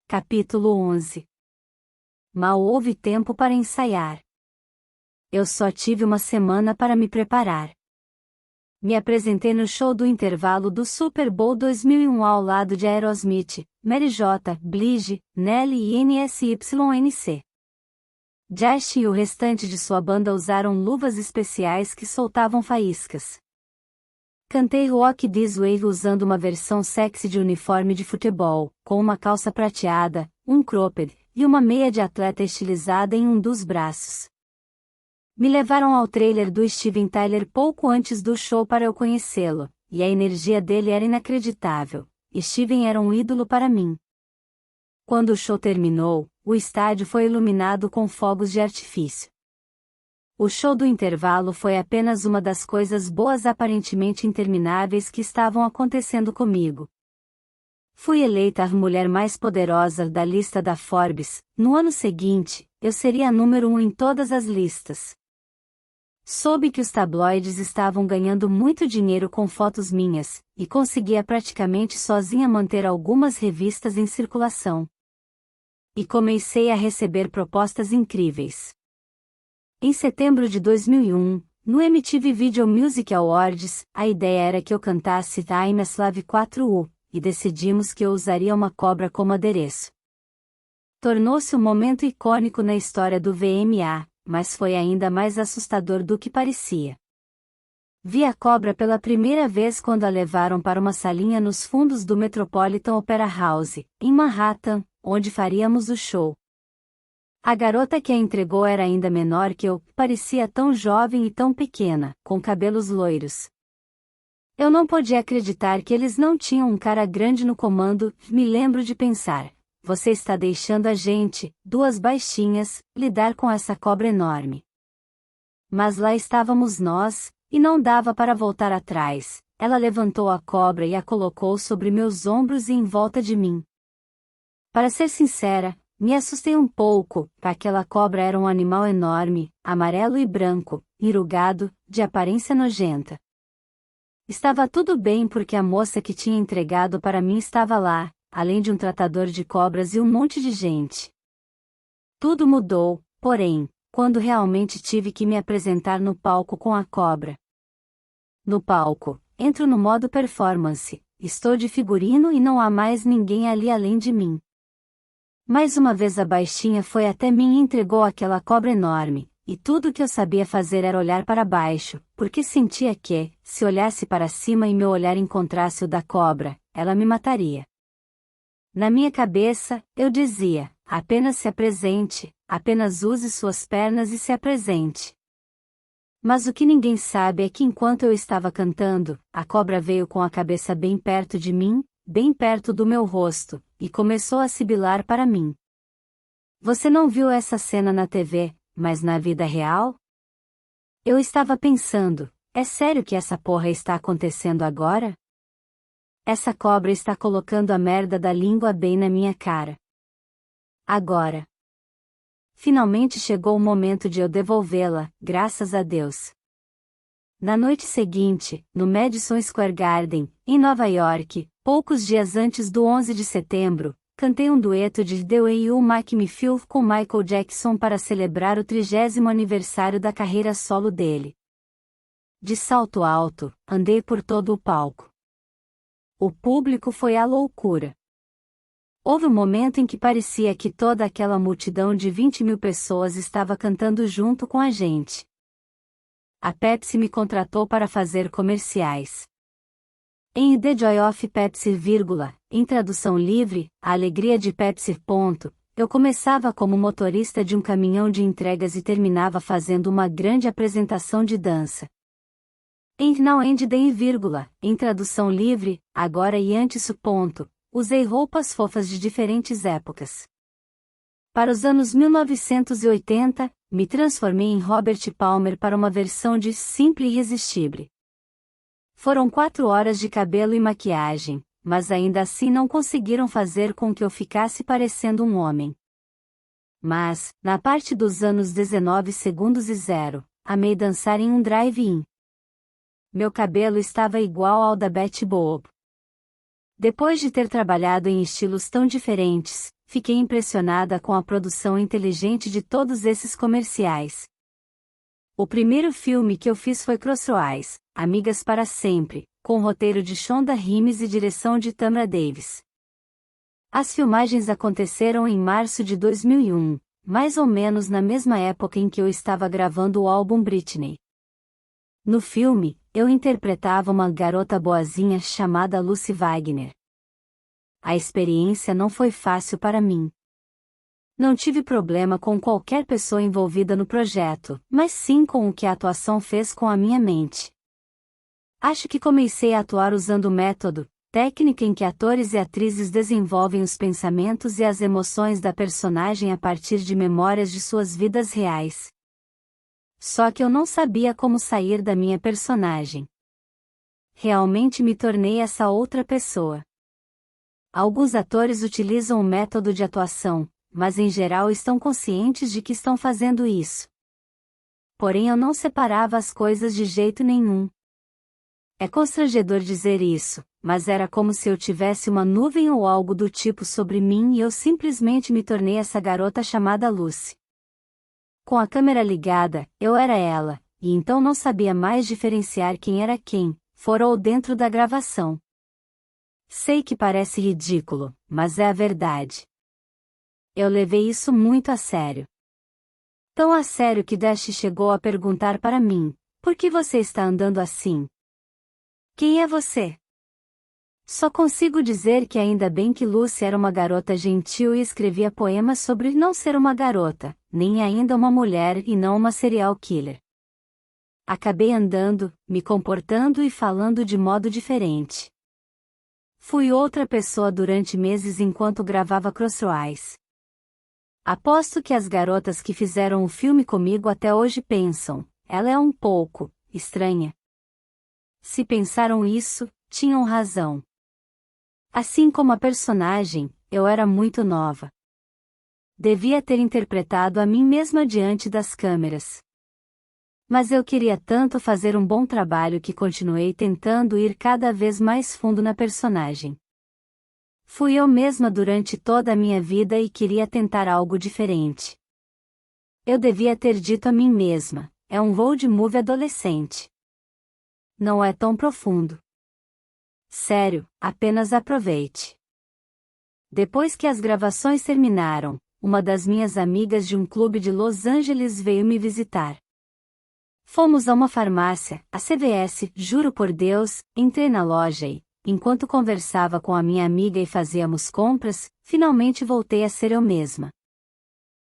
Capítulo 11. Mal houve tempo para ensaiar. Eu só tive uma semana para me preparar. Me apresentei no show do intervalo do Super Bowl 2001 ao lado de Aerosmith, Mary J. Blige, Nelly e NSYNC. Josh e o restante de sua banda usaram luvas especiais que soltavam faíscas. Cantei Rock This Way usando uma versão sexy de uniforme de futebol, com uma calça prateada, um cropped, e uma meia de atleta estilizada em um dos braços. Me levaram ao trailer do Steven Tyler pouco antes do show para eu conhecê-lo, e a energia dele era inacreditável. Steven era um ídolo para mim. Quando o show terminou, o estádio foi iluminado com fogos de artifício. O show do intervalo foi apenas uma das coisas boas aparentemente intermináveis que estavam acontecendo comigo. Fui eleita a mulher mais poderosa da lista da Forbes. No ano seguinte, eu seria a número 1 em todas as listas. Soube que os tabloides estavam ganhando muito dinheiro com fotos minhas, e conseguia praticamente sozinha manter algumas revistas em circulação. E comecei a receber propostas incríveis. Em setembro de 2001, no MTV Video Music Awards, a ideia era que eu cantasse I'm a Slave 4U, e decidimos que eu usaria uma cobra como adereço. Tornou-se um momento icônico na história do VMA, mas foi ainda mais assustador do que parecia. Vi a cobra pela primeira vez quando a levaram para uma salinha nos fundos do Metropolitan Opera House, em Manhattan, onde faríamos o show. A garota que a entregou era ainda menor que eu, parecia tão jovem e tão pequena, com cabelos loiros. Eu não podia acreditar que eles não tinham um cara grande no comando. Me lembro de pensar, você está deixando a gente, duas baixinhas, lidar com essa cobra enorme. Mas lá estávamos nós, e não dava para voltar atrás. Ela levantou a cobra e a colocou sobre meus ombros e em volta de mim. Para ser sincera, me assustei um pouco. Aquela cobra era um animal enorme, amarelo e branco, enrugado, de aparência nojenta. Estava tudo bem porque a moça que tinha entregado para mim estava lá, além de um tratador de cobras e um monte de gente. Tudo mudou, porém, quando realmente tive que me apresentar no palco com a cobra. No palco, entro no modo performance, estou de figurino e não há mais ninguém ali além de mim. Mais uma vez a baixinha foi até mim e entregou aquela cobra enorme, e tudo o que eu sabia fazer era olhar para baixo, porque sentia que, se olhasse para cima e meu olhar encontrasse o da cobra, ela me mataria. Na minha cabeça, eu dizia, apenas se apresente, apenas use suas pernas e se apresente. Mas o que ninguém sabe é que enquanto eu estava cantando, a cobra veio com a cabeça bem perto de mim, bem perto do meu rosto, e começou a sibilar para mim. Você não viu essa cena na TV, mas na vida real? Eu estava pensando, é sério que essa porra está acontecendo agora? Essa cobra está colocando a merda da língua bem na minha cara. Agora. Finalmente chegou o momento de eu devolvê-la, graças a Deus. Na noite seguinte, no Madison Square Garden, em Nova York, poucos dias antes do 11 de setembro, cantei um dueto de The Way You Make Me Feel com Michael Jackson para celebrar o 30º aniversário da carreira solo dele. De salto alto, andei por todo o palco. O público foi à loucura. Houve um momento em que parecia que toda aquela multidão de 20.000 pessoas estava cantando junto com a gente. A Pepsi me contratou para fazer comerciais. Em The Joy of Pepsi, em tradução livre, a alegria de Pepsi. Eu começava como motorista de um caminhão de entregas e terminava fazendo uma grande apresentação de dança. Em Now and Then, em tradução livre, agora e antes. Usei roupas fofas de diferentes épocas. Para os anos 1980, me transformei em Robert Palmer para uma versão de Simple e Irresistível. Foram 4 horas de cabelo e maquiagem, mas ainda assim não conseguiram fazer com que eu ficasse parecendo um homem. Mas, na parte dos anos 19 segundos e 0, amei dançar em um drive-in. Meu cabelo estava igual ao da Betty Boop. Depois de ter trabalhado em estilos tão diferentes, fiquei impressionada com a produção inteligente de todos esses comerciais. O primeiro filme que eu fiz foi Crossroads, Amigas para Sempre, com roteiro de Shonda Rhimes e direção de Tamra Davis. As filmagens aconteceram em março de 2001, mais ou menos na mesma época em que eu estava gravando o álbum Britney. No filme, eu interpretava uma garota boazinha chamada Lucy Wagner. A experiência não foi fácil para mim. Não tive problema com qualquer pessoa envolvida no projeto, mas sim com o que a atuação fez com a minha mente. Acho que comecei a atuar usando o método, técnica em que atores e atrizes desenvolvem os pensamentos e as emoções da personagem a partir de memórias de suas vidas reais. Só que eu não sabia como sair da minha personagem. Realmente me tornei essa outra pessoa. Alguns atores utilizam o método de atuação, mas em geral estão conscientes de que estão fazendo isso. Porém eu não separava as coisas de jeito nenhum. É constrangedor dizer isso, mas era como se eu tivesse uma nuvem ou algo do tipo sobre mim e eu simplesmente me tornei essa garota chamada Lucy. Com a câmera ligada, eu era ela, e então não sabia mais diferenciar quem era quem, fora ou dentro da gravação. Sei que parece ridículo, mas é a verdade. Eu levei isso muito a sério. Tão a sério que Dash chegou a perguntar para mim, por que você está andando assim? Quem é você? Só consigo dizer que ainda bem que Lucy era uma garota gentil e escrevia poemas sobre não ser uma garota, nem ainda uma mulher e não uma serial killer. Acabei andando, me comportando e falando de modo diferente. Fui outra pessoa durante meses enquanto gravava Crossroads. Aposto que as garotas que fizeram o filme comigo até hoje pensam, ela é um pouco estranha. Se pensaram isso, tinham razão. Assim como a personagem, eu era muito nova. Devia ter interpretado a mim mesma diante das câmeras. Mas eu queria tanto fazer um bom trabalho que continuei tentando ir cada vez mais fundo na personagem. Fui eu mesma durante toda a minha vida e queria tentar algo diferente. Eu devia ter dito a mim mesma, é um road movie adolescente. Não é tão profundo. Sério, apenas aproveite. Depois que as gravações terminaram, uma das minhas amigas de um clube de Los Angeles veio me visitar. Fomos a uma farmácia, a CVS, juro por Deus, entrei na loja e, enquanto conversava com a minha amiga e fazíamos compras, finalmente voltei a ser eu mesma.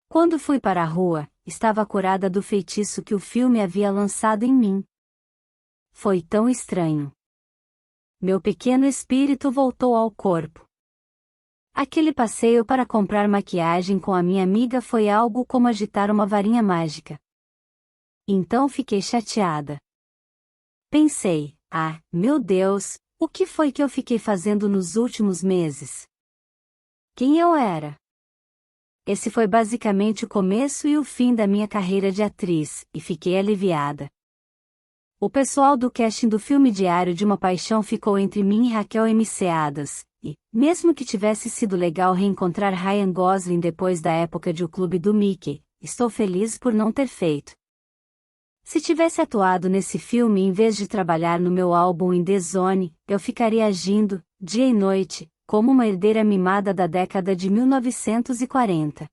Quando fui para a rua, estava curada do feitiço que o filme havia lançado em mim. Foi tão estranho. Meu pequeno espírito voltou ao corpo. Aquele passeio para comprar maquiagem com a minha amiga foi algo como agitar uma varinha mágica. Então fiquei chateada. Pensei, meu Deus, o que foi que eu fiquei fazendo nos últimos meses? Quem eu era? Esse foi basicamente o começo e o fim da minha carreira de atriz, e fiquei aliviada. O pessoal do casting do filme Diário de uma Paixão ficou entre mim e Raquel MC Adams, e, mesmo que tivesse sido legal reencontrar Ryan Gosling depois da época de O Clube do Mickey, estou feliz por não ter feito. Se tivesse atuado nesse filme em vez de trabalhar no meu álbum In The Zone, eu ficaria agindo, dia e noite, como uma herdeira mimada da década de 1940.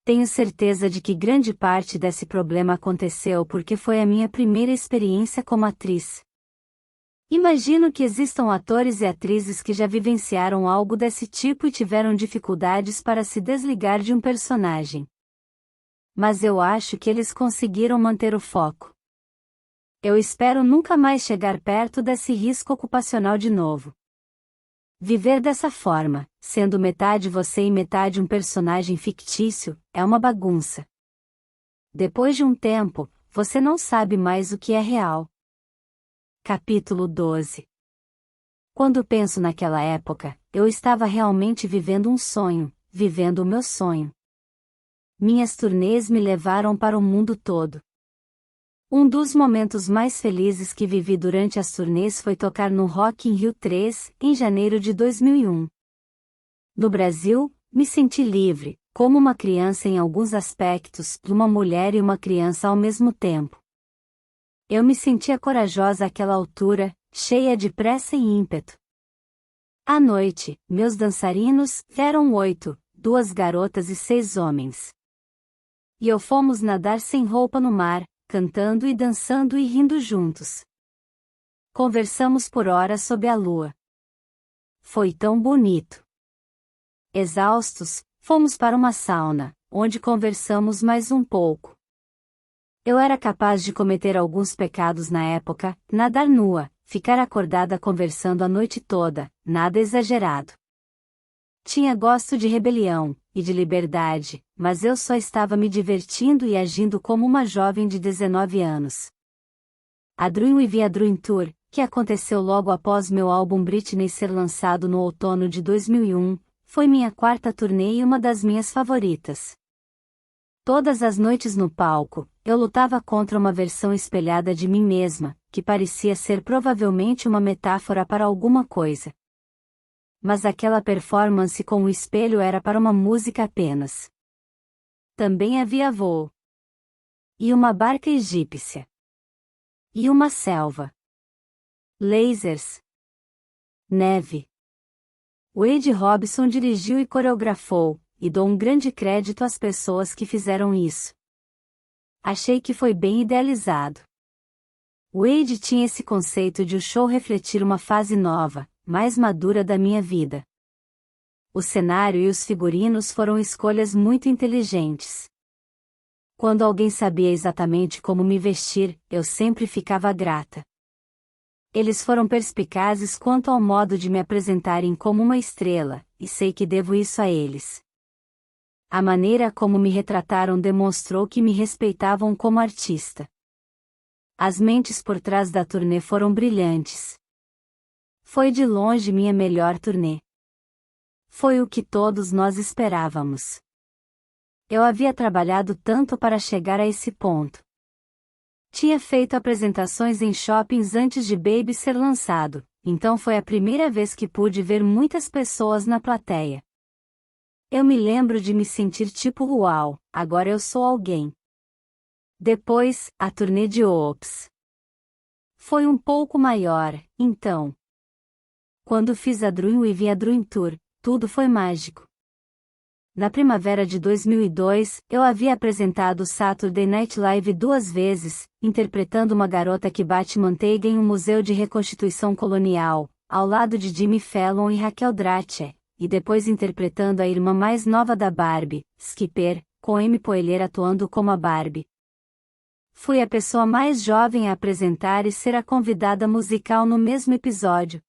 Tenho certeza de que grande parte desse problema aconteceu porque foi a minha primeira experiência como atriz. Imagino que existam atores e atrizes que já vivenciaram algo desse tipo e tiveram dificuldades para se desligar de um personagem. Mas eu acho que eles conseguiram manter o foco. Eu espero nunca mais chegar perto desse risco ocupacional de novo. Viver dessa forma, sendo metade você e metade um personagem fictício, é uma bagunça. Depois de um tempo, você não sabe mais o que é real. Capítulo 12. Quando penso naquela época, eu estava realmente vivendo um sonho, vivendo o meu sonho. Minhas turnês me levaram para o mundo todo. Um dos momentos mais felizes que vivi durante as turnês foi tocar no Rock in Rio 3, em janeiro de 2001. No Brasil, me senti livre, como uma criança em alguns aspectos, uma mulher e uma criança ao mesmo tempo. Eu me sentia corajosa àquela altura, cheia de pressa e ímpeto. À noite, meus dançarinos eram 8, 2 garotas e 6 homens. E eu fomos nadar sem roupa no mar, cantando e dançando e rindo juntos. Conversamos por horas sob a lua. Foi tão bonito. Exaustos, fomos para uma sauna, onde conversamos mais um pouco. Eu era capaz de cometer alguns pecados na época, nadar nua, ficar acordada conversando a noite toda, nada exagerado. Tinha gosto de rebelião e de liberdade, mas eu só estava me divertindo e agindo como uma jovem de 19 anos. A Dream We a Dream Tour, que aconteceu logo após meu álbum Britney ser lançado no outono de 2001, foi minha quarta turnê e uma das minhas favoritas. Todas as noites no palco, eu lutava contra uma versão espelhada de mim mesma, que parecia ser provavelmente uma metáfora para alguma coisa. Mas aquela performance com o espelho era para uma música apenas. Também havia voo. E uma barca egípcia. E uma selva. Lasers. Neve. Wade Robson dirigiu e coreografou, e dou um grande crédito às pessoas que fizeram isso. Achei que foi bem idealizado. Wade tinha esse conceito de o show refletir uma fase nova, mais madura da minha vida. O cenário e os figurinos foram escolhas muito inteligentes. Quando alguém sabia exatamente como me vestir, eu sempre ficava grata. Eles foram perspicazes quanto ao modo de me apresentarem como uma estrela, e sei que devo isso a eles. A maneira como me retrataram demonstrou que me respeitavam como artista. As mentes por trás da turnê foram brilhantes. Foi de longe minha melhor turnê. Foi o que todos nós esperávamos. Eu havia trabalhado tanto para chegar a esse ponto. Tinha feito apresentações em shoppings antes de Baby ser lançado, então foi a primeira vez que pude ver muitas pessoas na plateia. Eu me lembro de me sentir tipo uau, agora eu sou alguém. Depois, a turnê de Oops. Foi um pouco maior, então. Quando fiz a Dream We a Dream Tour, tudo foi mágico. Na primavera de 2002, eu havia apresentado o Saturday Night Live 2 vezes, interpretando uma garota que bate manteiga em um museu de reconstituição colonial, ao lado de Jimmy Fallon e Raquel Dratche, e depois interpretando a irmã mais nova da Barbie, Skipper, com Amy Poehler atuando como a Barbie. Fui a pessoa mais jovem a apresentar e ser a convidada musical no mesmo episódio.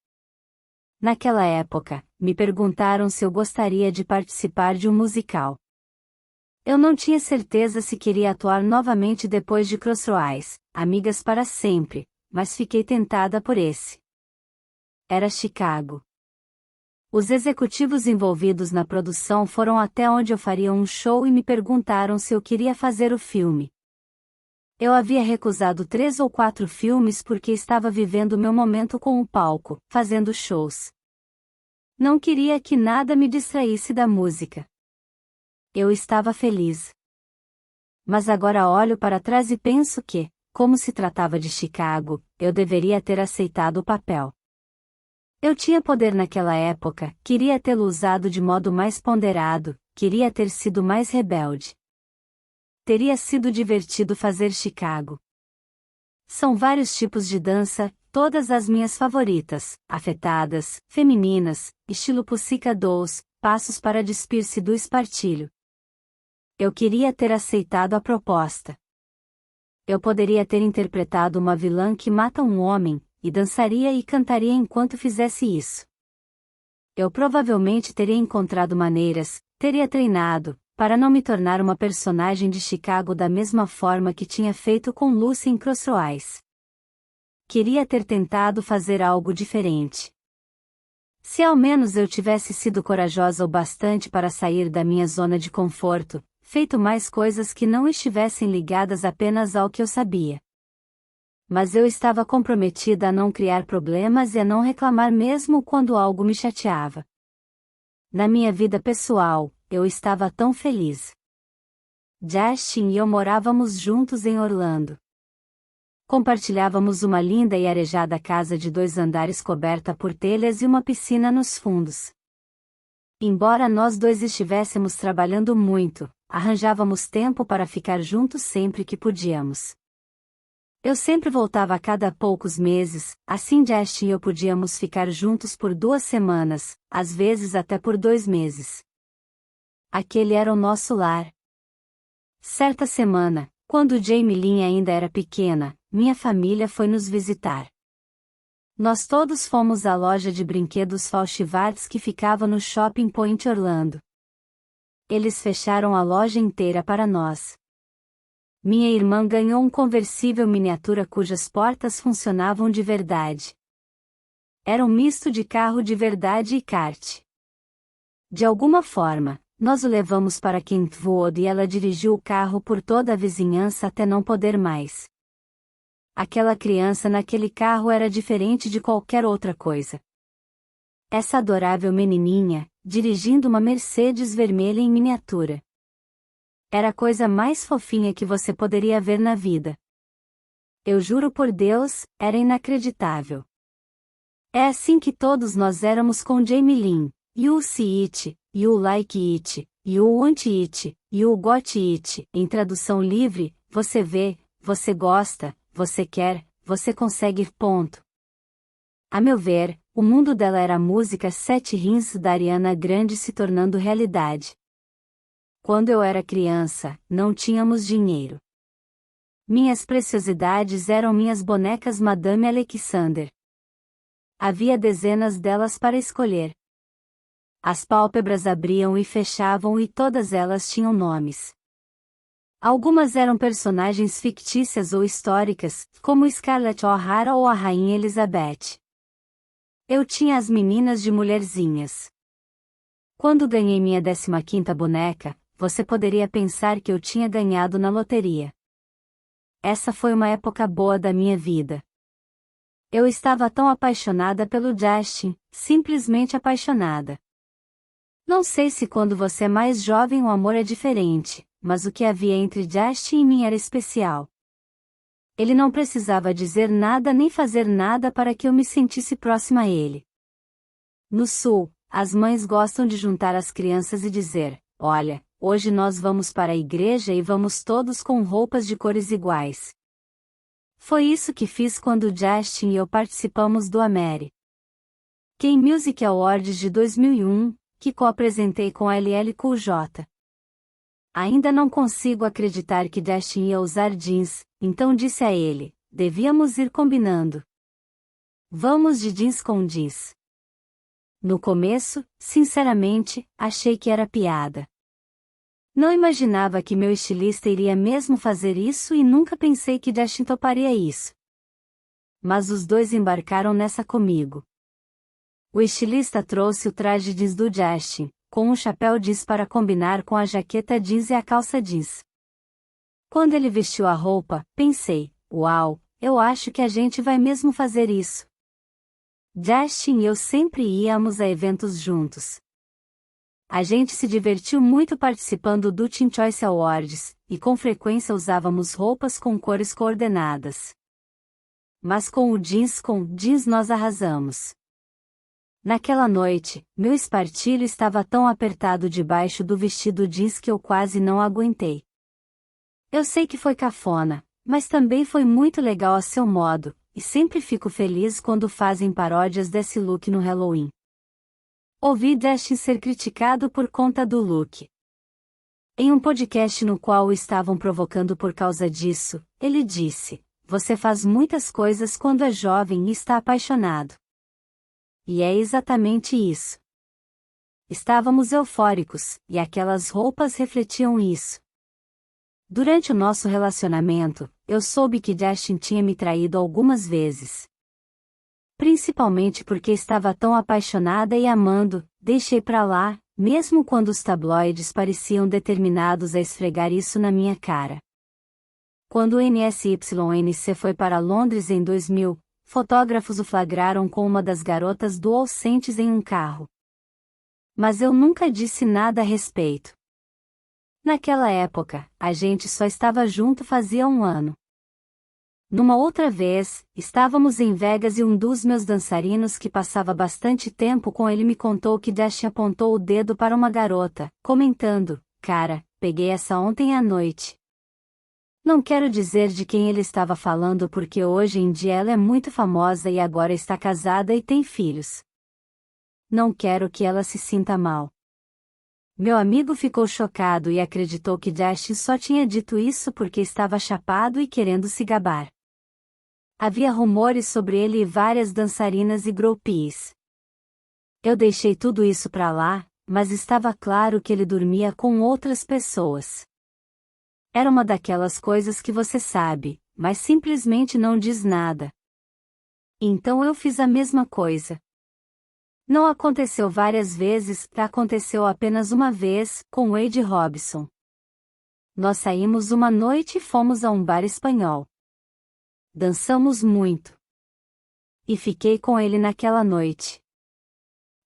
Naquela época, me perguntaram se eu gostaria de participar de um musical. Eu não tinha certeza se queria atuar novamente depois de Crossroads, Amigas para Sempre, mas fiquei tentada por esse. Era Chicago. Os executivos envolvidos na produção foram até onde eu faria um show e me perguntaram se eu queria fazer o filme. Eu havia recusado 3 ou 4 filmes porque estava vivendo meu momento com o palco, fazendo shows. Não queria que nada me distraísse da música. Eu estava feliz. Mas agora olho para trás e penso que, como se tratava de Chicago, eu deveria ter aceitado o papel. Eu tinha poder naquela época, queria tê-lo usado de modo mais ponderado, queria ter sido mais rebelde. Teria sido divertido fazer Chicago. São vários tipos de dança, todas as minhas favoritas, afetadas, femininas, estilo Pussycat Dolls, passos para despir-se do espartilho. Eu queria ter aceitado a proposta. Eu poderia ter interpretado uma vilã que mata um homem, e dançaria e cantaria enquanto fizesse isso. Eu provavelmente teria encontrado maneiras, teria treinado, para não me tornar uma personagem de Chicago da mesma forma que tinha feito com Lucy em Crossroads. Queria ter tentado fazer algo diferente. Se ao menos eu tivesse sido corajosa o bastante para sair da minha zona de conforto, feito mais coisas que não estivessem ligadas apenas ao que eu sabia. Mas eu estava comprometida a não criar problemas e a não reclamar mesmo quando algo me chateava. Na minha vida pessoal, eu estava tão feliz. Justin e eu morávamos juntos em Orlando. Compartilhávamos uma linda e arejada casa de 2 andares coberta por telhas e uma piscina nos fundos. Embora nós dois estivéssemos trabalhando muito, arranjávamos tempo para ficar juntos sempre que podíamos. Eu sempre voltava a cada poucos meses, assim Justin e eu podíamos ficar juntos por 2 semanas, às vezes até por 2 meses. Aquele era o nosso lar. Certa semana, quando Jamie Lynn ainda era pequena, minha família foi nos visitar. Nós todos fomos à loja de brinquedos Falchivards que ficava no Shopping Point Orlando. Eles fecharam a loja inteira para nós. Minha irmã ganhou um conversível miniatura cujas portas funcionavam de verdade. Era um misto de carro de verdade e kart. De alguma forma, nós o levamos para Kentwood e ela dirigiu o carro por toda a vizinhança até não poder mais. Aquela criança naquele carro era diferente de qualquer outra coisa. Essa adorável menininha, dirigindo uma Mercedes vermelha em miniatura. Era a coisa mais fofinha que você poderia ver na vida. Eu juro por Deus, era inacreditável. É assim que todos nós éramos com Jamie Lynn. You see it, you like it, you want it, you got it. Em tradução livre, você vê, você gosta, você quer, você consegue. Ponto. A meu ver, o mundo dela era a música 7 Rins da Ariana Grande se tornando realidade. Quando eu era criança, não tínhamos dinheiro. Minhas preciosidades eram minhas bonecas Madame Alexander. Havia dezenas delas para escolher. As pálpebras abriam e fechavam e todas elas tinham nomes. Algumas eram personagens fictícias ou históricas, como Scarlett O'Hara ou a Rainha Elizabeth. Eu tinha as meninas de mulherzinhas. Quando ganhei minha 15ª boneca, você poderia pensar que eu tinha ganhado na loteria. Essa foi uma época boa da minha vida. Eu estava tão apaixonada pelo Justin, simplesmente apaixonada. Não sei se quando você é mais jovem o amor é diferente, mas o que havia entre Justin e mim era especial. Ele não precisava dizer nada nem fazer nada para que eu me sentisse próxima a ele. No Sul, as mães gostam de juntar as crianças e dizer: olha, hoje nós vamos para a igreja e vamos todos com roupas de cores iguais. Foi isso que fiz quando Justin e eu participamos do American Music Awards de 2001, que co-apresentei com a LL Cool J. Ainda não consigo acreditar que Justin ia usar jeans, então disse a ele: devíamos ir combinando. Vamos de jeans com jeans. No começo, sinceramente, achei que era piada. Não imaginava que meu estilista iria mesmo fazer isso e nunca pensei que Justin toparia isso. Mas os dois embarcaram nessa comigo. O estilista trouxe o traje jeans do Justin, com um chapéu jeans para combinar com a jaqueta jeans e a calça jeans. Quando ele vestiu a roupa, pensei: uau, eu acho que a gente vai mesmo fazer isso. Justin e eu sempre íamos a eventos juntos. A gente se divertiu muito participando do Teen Choice Awards, e com frequência usávamos roupas com cores coordenadas. Mas com o jeans nós arrasamos. Naquela noite, meu espartilho estava tão apertado debaixo do vestido jeans que eu quase não aguentei. Eu sei que foi cafona, mas também foi muito legal a seu modo, e sempre fico feliz quando fazem paródias desse look no Halloween. Ouvi Justin ser criticado por conta do look. Em um podcast no qual o estavam provocando por causa disso, ele disse: você faz muitas coisas quando é jovem e está apaixonado. E é exatamente isso. Estávamos eufóricos, e aquelas roupas refletiam isso. Durante o nosso relacionamento, eu soube que Justin tinha me traído algumas vezes. Principalmente porque estava tão apaixonada e amando, deixei pra lá, mesmo quando os tabloides pareciam determinados a esfregar isso na minha cara. Quando o NSYNC foi para Londres em 2000, fotógrafos o flagraram com uma das garotas do All Saints em um carro. Mas eu nunca disse nada a respeito. Naquela época, a gente só estava junto fazia um ano. Numa outra vez, estávamos em Vegas e um dos meus dançarinos que passava bastante tempo com ele me contou que Dash apontou o dedo para uma garota, comentando: "Cara, peguei essa ontem à noite." Não quero dizer de quem ele estava falando porque hoje em dia ela é muito famosa e agora está casada e tem filhos. Não quero que ela se sinta mal. Meu amigo ficou chocado e acreditou que Dash só tinha dito isso porque estava chapado e querendo se gabar. Havia rumores sobre ele e várias dançarinas e groupies. Eu deixei tudo isso pra lá, mas estava claro que ele dormia com outras pessoas. Era uma daquelas coisas que você sabe, mas simplesmente não diz nada. Então eu fiz a mesma coisa. Não aconteceu várias vezes, aconteceu apenas uma vez, com Wade Robson. Nós saímos uma noite e fomos a um bar espanhol. Dançamos muito. E fiquei com ele naquela noite.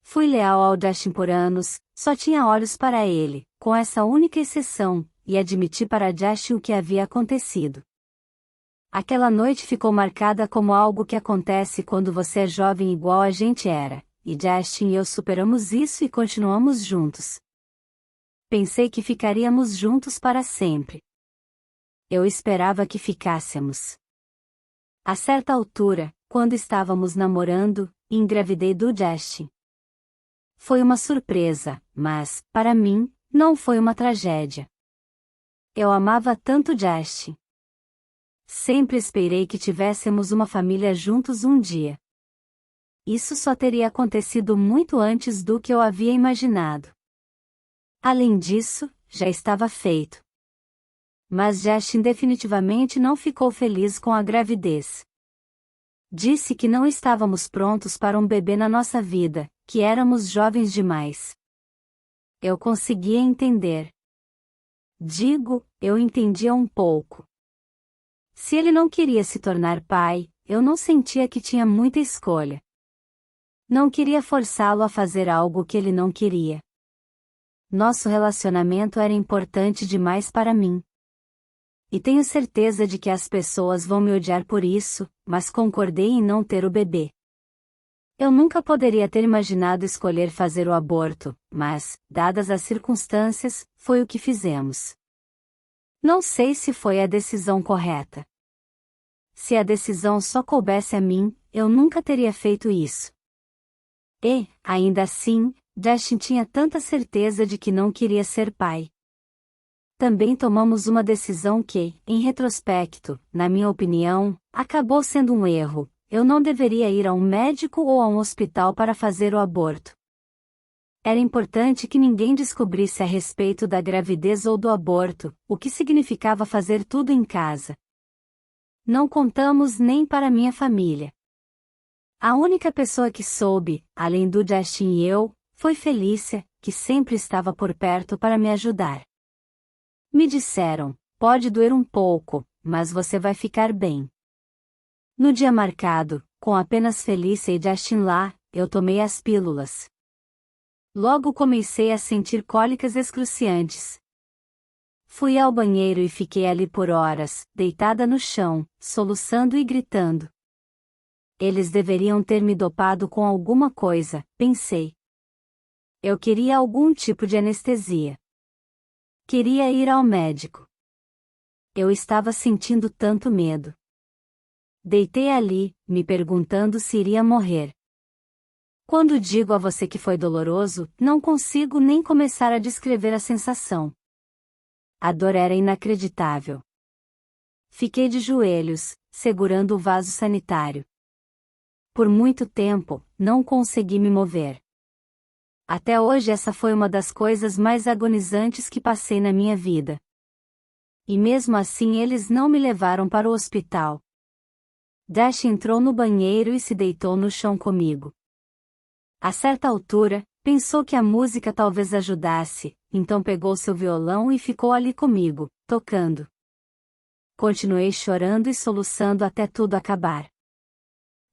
Fui leal ao Dash por anos, só tinha olhos para ele, com essa única exceção, e admiti para Dash o que havia acontecido. Aquela noite ficou marcada como algo que acontece quando você é jovem igual a gente era, e Dash e eu superamos isso e continuamos juntos. Pensei que ficaríamos juntos para sempre. Eu esperava que ficássemos. A certa altura, quando estávamos namorando, engravidei do Dash. Foi uma surpresa, mas, para mim, não foi uma tragédia. Eu amava tanto Dash. Sempre esperei que tivéssemos uma família juntos um dia. Isso só teria acontecido muito antes do que eu havia imaginado. Além disso, já estava feito. Mas Justin definitivamente não ficou feliz com a gravidez. Disse que não estávamos prontos para um bebê na nossa vida, que éramos jovens demais. Eu conseguia entender. Digo, eu entendia um pouco. Se ele não queria se tornar pai, eu não sentia que tinha muita escolha. Não queria forçá-lo a fazer algo que ele não queria. Nosso relacionamento era importante demais para mim. E tenho certeza de que as pessoas vão me odiar por isso, mas concordei em não ter o bebê. Eu nunca poderia ter imaginado escolher fazer o aborto, mas, dadas as circunstâncias, foi o que fizemos. Não sei se foi a decisão correta. Se a decisão só coubesse a mim, eu nunca teria feito isso. E, ainda assim, Justin tinha tanta certeza de que não queria ser pai. Também tomamos uma decisão que, em retrospecto, na minha opinião, acabou sendo um erro. Eu não deveria ir a um médico ou a um hospital para fazer o aborto. Era importante que ninguém descobrisse a respeito da gravidez ou do aborto, o que significava fazer tudo em casa. Não contamos nem para minha família. A única pessoa que soube, além do Justin e eu, foi Felícia, que sempre estava por perto para me ajudar. Me disseram, pode doer um pouco, mas você vai ficar bem. No dia marcado, com apenas Felícia e Justin lá, eu tomei as pílulas. Logo comecei a sentir cólicas excruciantes. Fui ao banheiro e fiquei ali por horas, deitada no chão, soluçando e gritando. Eles deveriam ter me dopado com alguma coisa, pensei. Eu queria algum tipo de anestesia. Queria ir ao médico. Eu estava sentindo tanto medo. Deitei ali, me perguntando se iria morrer. Quando digo a você que foi doloroso, não consigo nem começar a descrever a sensação. A dor era inacreditável. Fiquei de joelhos, segurando o vaso sanitário. Por muito tempo, não consegui me mover. Até hoje essa foi uma das coisas mais agonizantes que passei na minha vida. E mesmo assim eles não me levaram para o hospital. Dash entrou no banheiro e se deitou no chão comigo. A certa altura, pensou que a música talvez ajudasse, então pegou seu violão e ficou ali comigo, tocando. Continuei chorando e soluçando até tudo acabar.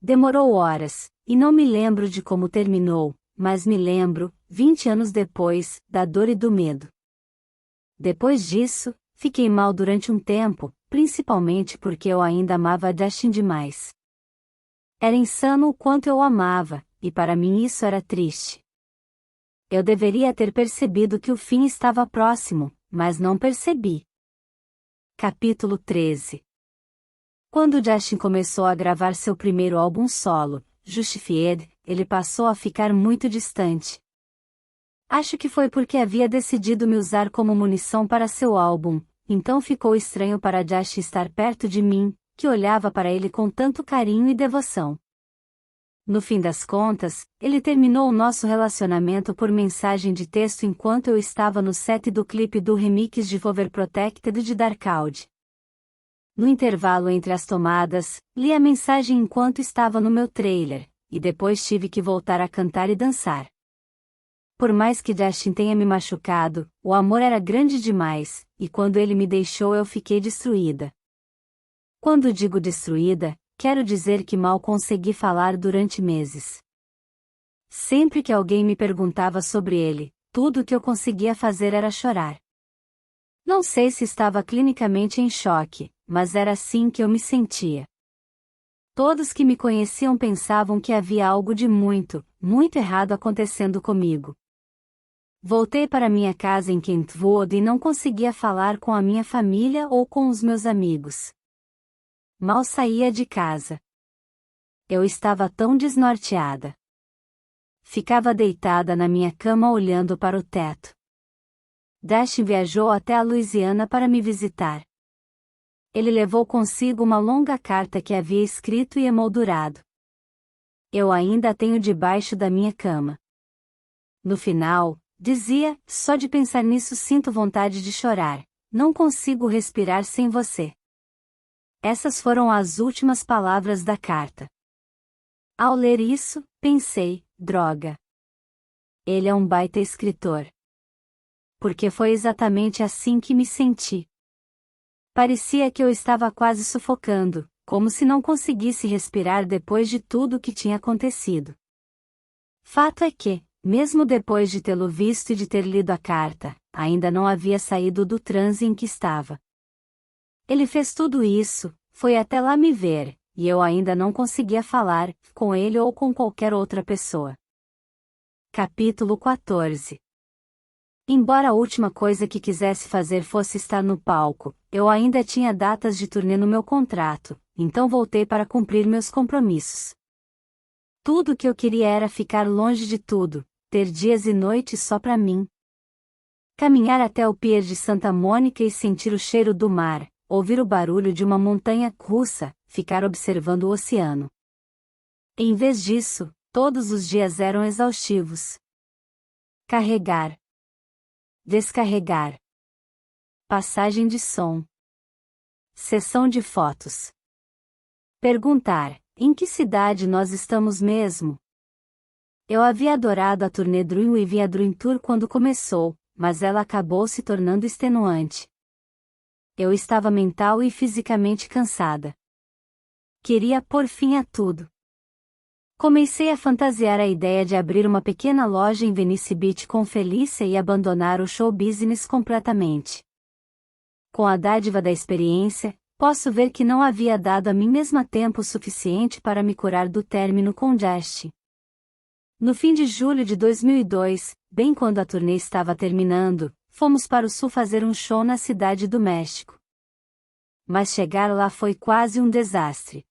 Demorou horas, e não me lembro de como terminou, mas me lembro, 20 anos depois, da dor e do medo. Depois disso, fiquei mal durante um tempo, principalmente porque eu ainda amava Justin demais. Era insano o quanto eu o amava, e para mim isso era triste. Eu deveria ter percebido que o fim estava próximo, mas não percebi. Capítulo 13. Quando Justin começou a gravar seu primeiro álbum solo, Justified, ele passou a ficar muito distante. Acho que foi porque havia decidido me usar como munição para seu álbum, então ficou estranho para Justin estar perto de mim, que olhava para ele com tanto carinho e devoção. No fim das contas, ele terminou o nosso relacionamento por mensagem de texto enquanto eu estava no set do clipe do remix de Overprotected de Darkcloud. No intervalo entre as tomadas, li a mensagem enquanto estava no meu trailer, e depois tive que voltar a cantar e dançar. Por mais que Justin tenha me machucado, o amor era grande demais, e quando ele me deixou eu fiquei destruída. Quando digo destruída, quero dizer que mal consegui falar durante meses. Sempre que alguém me perguntava sobre ele, tudo o que eu conseguia fazer era chorar. Não sei se estava clinicamente em choque, mas era assim que eu me sentia. Todos que me conheciam pensavam que havia algo de muito, muito errado acontecendo comigo. Voltei para minha casa em Kentwood e não conseguia falar com a minha família ou com os meus amigos. Mal saía de casa. Eu estava tão desnorteada. Ficava deitada na minha cama olhando para o teto. Justin viajou até a Louisiana para me visitar. Ele levou consigo uma longa carta que havia escrito e emoldurado. Eu ainda a tenho debaixo da minha cama. No final, dizia: só de pensar nisso sinto vontade de chorar, não consigo respirar sem você. Essas foram as últimas palavras da carta. Ao ler isso, pensei: droga. Ele é um baita escritor. Porque foi exatamente assim que me senti. Parecia que eu estava quase sufocando, como se não conseguisse respirar depois de tudo o que tinha acontecido. Fato é que, mesmo depois de tê-lo visto e de ter lido a carta, ainda não havia saído do transe em que estava. Ele fez tudo isso, foi até lá me ver, e eu ainda não conseguia falar, com ele ou com qualquer outra pessoa. Capítulo 14. Embora a última coisa que quisesse fazer fosse estar no palco, eu ainda tinha datas de turnê no meu contrato, então voltei para cumprir meus compromissos. Tudo o que eu queria era ficar longe de tudo, ter dias e noites só para mim. Caminhar até o pier de Santa Mônica e sentir o cheiro do mar, ouvir o barulho de uma montanha russa, ficar observando o oceano. Em vez disso, todos os dias eram exaustivos. Carregar. Descarregar. Passagem de som. Sessão de fotos. Perguntar: em que cidade nós estamos mesmo? Eu havia adorado a turnê Dreamweave e a Dream Tour quando começou, mas ela acabou se tornando extenuante. Eu estava mental e fisicamente cansada. Queria pôr fim a tudo. Comecei a fantasiar a ideia de abrir uma pequena loja em Venice Beach com Felícia e abandonar o show business completamente. Com a dádiva da experiência, posso ver que não havia dado a mim mesma tempo suficiente para me curar do término com Justin. No fim de julho de 2002, bem quando a turnê estava terminando, fomos para o sul fazer um show na cidade do México. Mas chegar lá foi quase um desastre.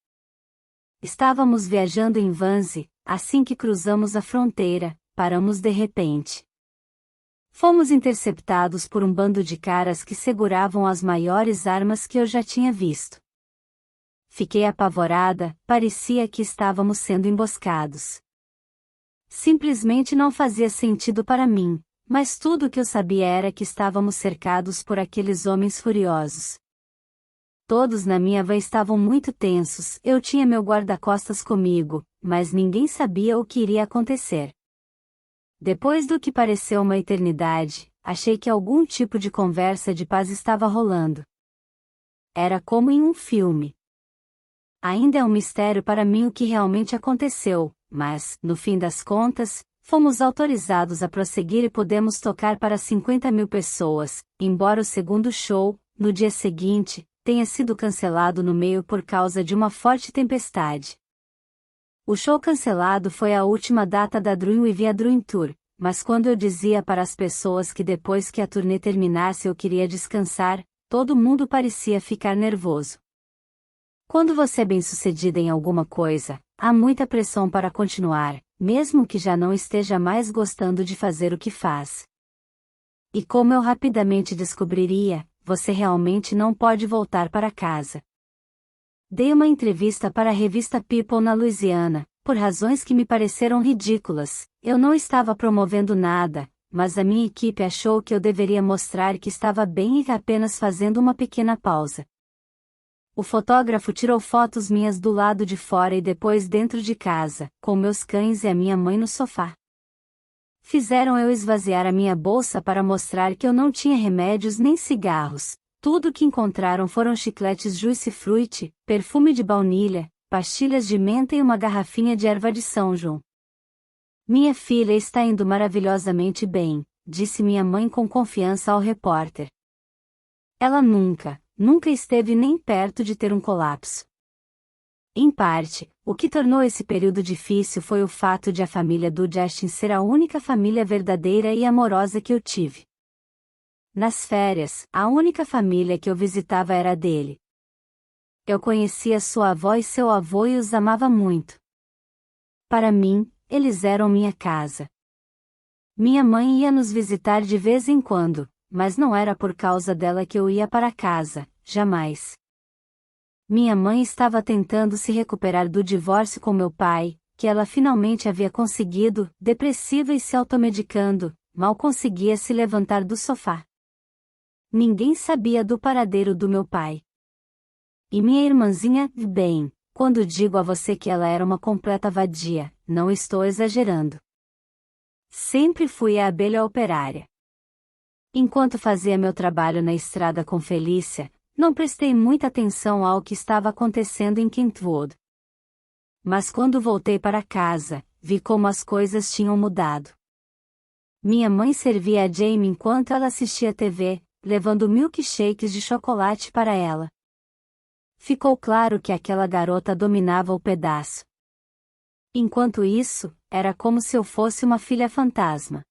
Estávamos viajando em vans e, assim que cruzamos a fronteira, paramos de repente. Fomos interceptados por um bando de caras que seguravam as maiores armas que eu já tinha visto. Fiquei apavorada, parecia que estávamos sendo emboscados. Simplesmente não fazia sentido para mim, mas tudo o que eu sabia era que estávamos cercados por aqueles homens furiosos. Todos na minha van estavam muito tensos, eu tinha meu guarda-costas comigo, mas ninguém sabia o que iria acontecer. Depois do que pareceu uma eternidade, achei que algum tipo de conversa de paz estava rolando. Era como em um filme. Ainda é um mistério para mim o que realmente aconteceu, mas, no fim das contas, Fomos autorizados a prosseguir e podemos tocar para 50.000 pessoas, embora o segundo show, no dia seguinte, tenha sido cancelado no meio por causa de uma forte tempestade. O show cancelado foi a última data da Dream With a Dream Tour, mas quando eu dizia para as pessoas que depois que a turnê terminasse eu queria descansar, todo mundo parecia ficar nervoso. Quando você é bem-sucedida em alguma coisa, há muita pressão para continuar, mesmo que já não esteja mais gostando de fazer o que faz. E como eu rapidamente descobriria, você realmente não pode voltar para casa. Dei uma entrevista para a revista People na Louisiana, por razões que me pareceram ridículas. Eu não estava promovendo nada, mas a minha equipe achou que eu deveria mostrar que estava bem e apenas fazendo uma pequena pausa. O fotógrafo tirou fotos minhas do lado de fora e depois dentro de casa, com meus cães e a minha mãe no sofá. Fizeram eu esvaziar a minha bolsa para mostrar que eu não tinha remédios nem cigarros. Tudo que encontraram foram chicletes Juicy Fruit, perfume de baunilha, pastilhas de menta e uma garrafinha de erva de São João. Minha filha está indo maravilhosamente bem, disse minha mãe com confiança ao repórter. Ela nunca esteve nem perto de ter um colapso. Em parte, o que tornou esse período difícil foi o fato de a família do Justin ser a única família verdadeira e amorosa que eu tive. Nas férias, a única família que eu visitava era a dele. Eu conhecia sua avó e seu avô e os amava muito. Para mim, eles eram minha casa. Minha mãe ia nos visitar de vez em quando, mas não era por causa dela que eu ia para casa, jamais. Minha mãe estava tentando se recuperar do divórcio com meu pai, que ela finalmente havia conseguido, depressiva e se automedicando, mal conseguia se levantar do sofá. Ninguém sabia do paradeiro do meu pai. E minha irmãzinha, bem, quando digo a você que ela era uma completa vadia, não estou exagerando. Sempre fui a abelha operária. Enquanto fazia meu trabalho na estrada com Felícia, não prestei muita atenção ao que estava acontecendo em Kentwood. Mas quando voltei para casa, vi como as coisas tinham mudado. Minha mãe servia a Jamie enquanto ela assistia TV, levando milkshakes de chocolate para ela. Ficou claro que aquela garota dominava o pedaço. Enquanto isso, era como se eu fosse uma filha fantasma.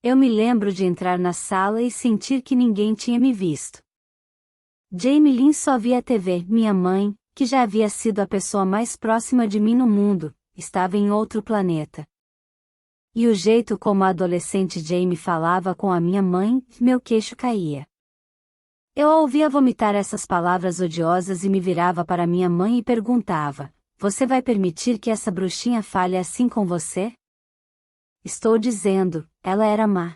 Eu me lembro de entrar na sala e sentir que ninguém tinha me visto. Jamie Lynn só via a TV. Minha mãe, que já havia sido a pessoa mais próxima de mim no mundo, estava em outro planeta. E o jeito como a adolescente Jamie falava com a minha mãe, meu queixo caía. Eu a ouvia vomitar essas palavras odiosas e me virava para minha mãe e perguntava: você vai permitir que essa bruxinha fale assim com você? Estou dizendo, ela era má.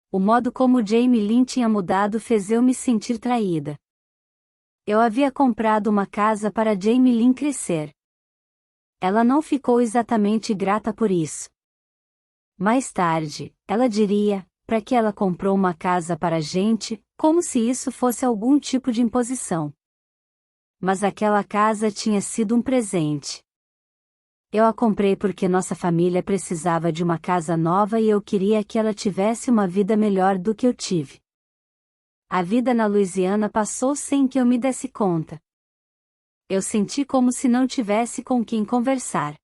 O modo como Jamie Lynn tinha mudado fez eu me sentir traída. Eu havia comprado uma casa para Jamie Lynn crescer. Ela não ficou exatamente grata por isso. Mais tarde, ela diria, para que ela comprou uma casa para a gente, como se isso fosse algum tipo de imposição. Mas aquela casa tinha sido um presente. Eu a comprei porque nossa família precisava de uma casa nova e eu queria que ela tivesse uma vida melhor do que eu tive. A vida na Louisiana passou sem que eu me desse conta. Eu senti como se não tivesse com quem conversar.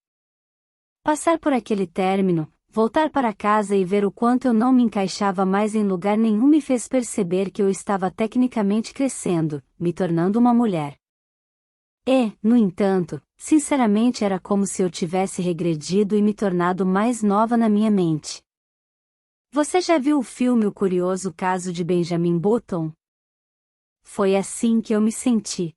Passar por aquele término, voltar para casa e ver o quanto eu não me encaixava mais em lugar nenhum me fez perceber que eu estava tecnicamente crescendo, me tornando uma mulher. E, no entanto, sinceramente era como se eu tivesse regredido e me tornado mais nova na minha mente. Você já viu o filme O Curioso Caso de Benjamin Button? Foi assim que eu me senti.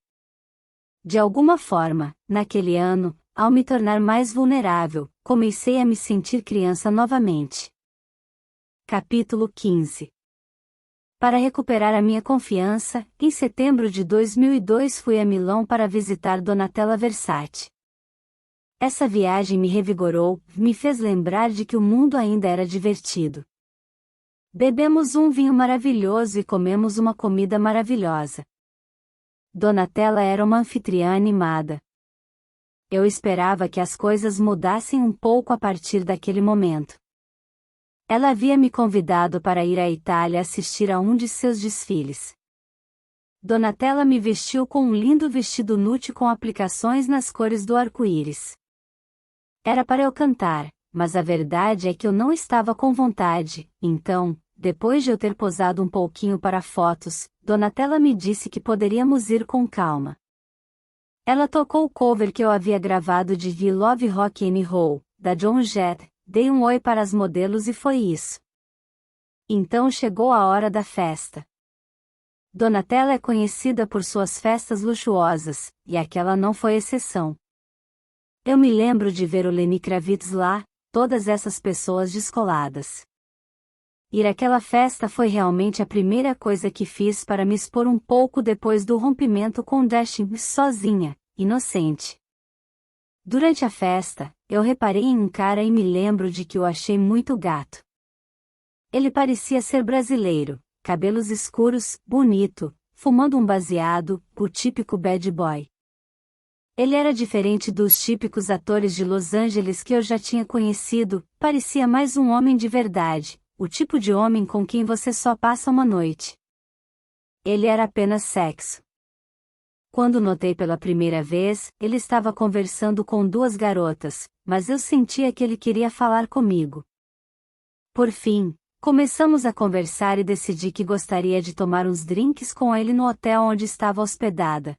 De alguma forma, naquele ano, ao me tornar mais vulnerável, comecei a me sentir criança novamente. Capítulo 15. Para recuperar a minha confiança, em setembro de 2002 fui a Milão para visitar Donatella Versace. Essa viagem me revigorou, me fez lembrar de que o mundo ainda era divertido. Bebemos um vinho maravilhoso e comemos uma comida maravilhosa. Donatella era uma anfitriã animada. Eu esperava que as coisas mudassem um pouco a partir daquele momento. Ela havia me convidado para ir à Itália assistir a um de seus desfiles. Donatella me vestiu com um lindo vestido nude com aplicações nas cores do arco-íris. Era para eu cantar, mas a verdade é que eu não estava com vontade, então, depois de eu ter posado um pouquinho para fotos, Donatella me disse que poderíamos ir com calma. Ela tocou o cover que eu havia gravado de We Love Rock and Roll, da Joan Jett, dei um oi para as modelos e foi isso. Então chegou a hora da festa. Donatella é conhecida por suas festas luxuosas, e aquela não foi exceção. Eu me lembro de ver o Lenny Kravitz lá, todas essas pessoas descoladas. Ir àquela festa foi realmente a primeira coisa que fiz para me expor um pouco depois do rompimento com Dashin sozinha, inocente. Durante a festa, eu reparei em um cara e me lembro de que o achei muito gato. Ele parecia ser brasileiro, cabelos escuros, bonito, fumando um baseado, o típico bad boy. Ele era diferente dos típicos atores de Los Angeles que eu já tinha conhecido, parecia mais um homem de verdade, o tipo de homem com quem você só passa uma noite. Ele era apenas sexo. Quando notei pela primeira vez, ele estava conversando com duas garotas, mas eu sentia que ele queria falar comigo. Por fim, começamos a conversar e decidi que gostaria de tomar uns drinks com ele no hotel onde estava hospedada.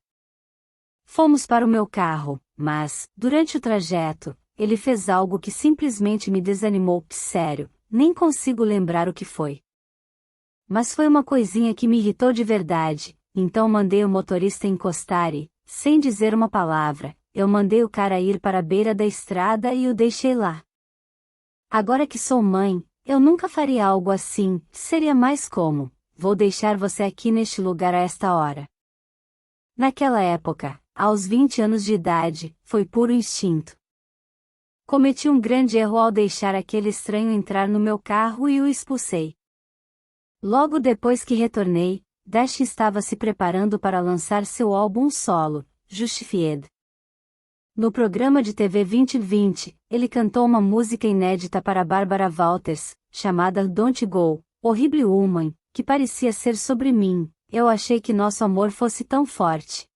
Fomos para o meu carro, mas, durante o trajeto, ele fez algo que simplesmente me desanimou. Sério, nem consigo lembrar o que foi. Mas foi uma coisinha que me irritou de verdade, então mandei o motorista encostar e, sem dizer uma palavra, eu mandei o cara ir para a beira da estrada e o deixei lá. Agora que sou mãe, eu nunca faria algo assim, seria mais como, vou deixar você aqui neste lugar a esta hora. Naquela época, aos 20 anos de idade, foi puro instinto. Cometi um grande erro ao deixar aquele estranho entrar no meu carro e o expulsei. Logo depois que retornei, Dash estava se preparando para lançar seu álbum solo, Justified. No programa de TV 2020, ele cantou uma música inédita para Barbara Walters, chamada Don't Go, Horrible Woman, que parecia ser sobre mim. Eu achei que nosso amor fosse tão forte.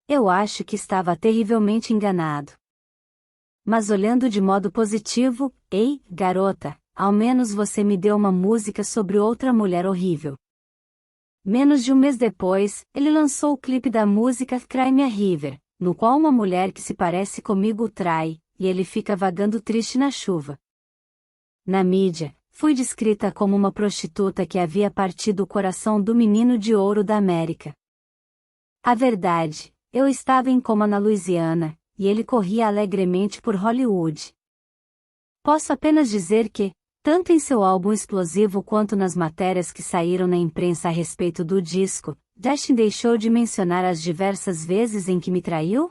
Eu acho que estava terrivelmente enganado. Mas olhando de modo positivo, ei, garota, ao menos você me deu uma música sobre outra mulher horrível. Menos de um mês depois, ele lançou o clipe da música Cry Me a River, no qual uma mulher que se parece comigo o trai, e ele fica vagando triste na chuva. Na mídia, fui descrita como uma prostituta que havia partido o coração do menino de ouro da América. A verdade, eu estava em coma na Louisiana, e ele corria alegremente por Hollywood. Posso apenas dizer que, tanto em seu álbum explosivo quanto nas matérias que saíram na imprensa a respeito do disco, Dashin deixou de mencionar as diversas vezes em que me traiu?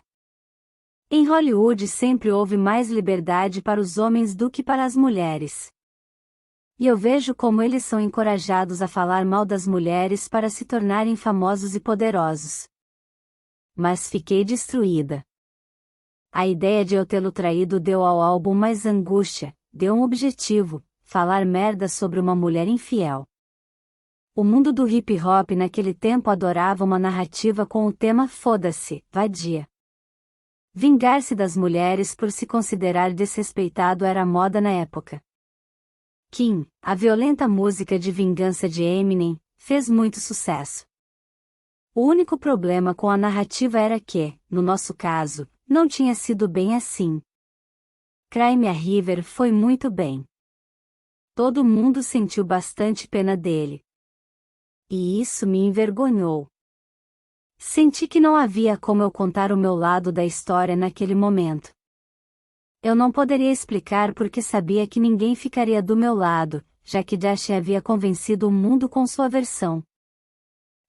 Em Hollywood sempre houve mais liberdade para os homens do que para as mulheres. E eu vejo como eles são encorajados a falar mal das mulheres para se tornarem famosos e poderosos. Mas fiquei destruída. A ideia de eu tê-lo traído deu ao álbum mais angústia, deu um objetivo: falar merda sobre uma mulher infiel. O mundo do hip hop naquele tempo adorava uma narrativa com o tema foda-se, vadia. Vingar-se das mulheres por se considerar desrespeitado era moda na época. Kim, a violenta música de vingança de Eminem, fez muito sucesso. O único problema com a narrativa era que, no nosso caso, não tinha sido bem assim. Cry Me a River foi muito bem. Todo mundo sentiu bastante pena dele. E isso me envergonhou. Senti que não havia como eu contar o meu lado da história naquele momento. Eu não poderia explicar porque sabia que ninguém ficaria do meu lado, já que Dashin havia convencido o mundo com sua versão.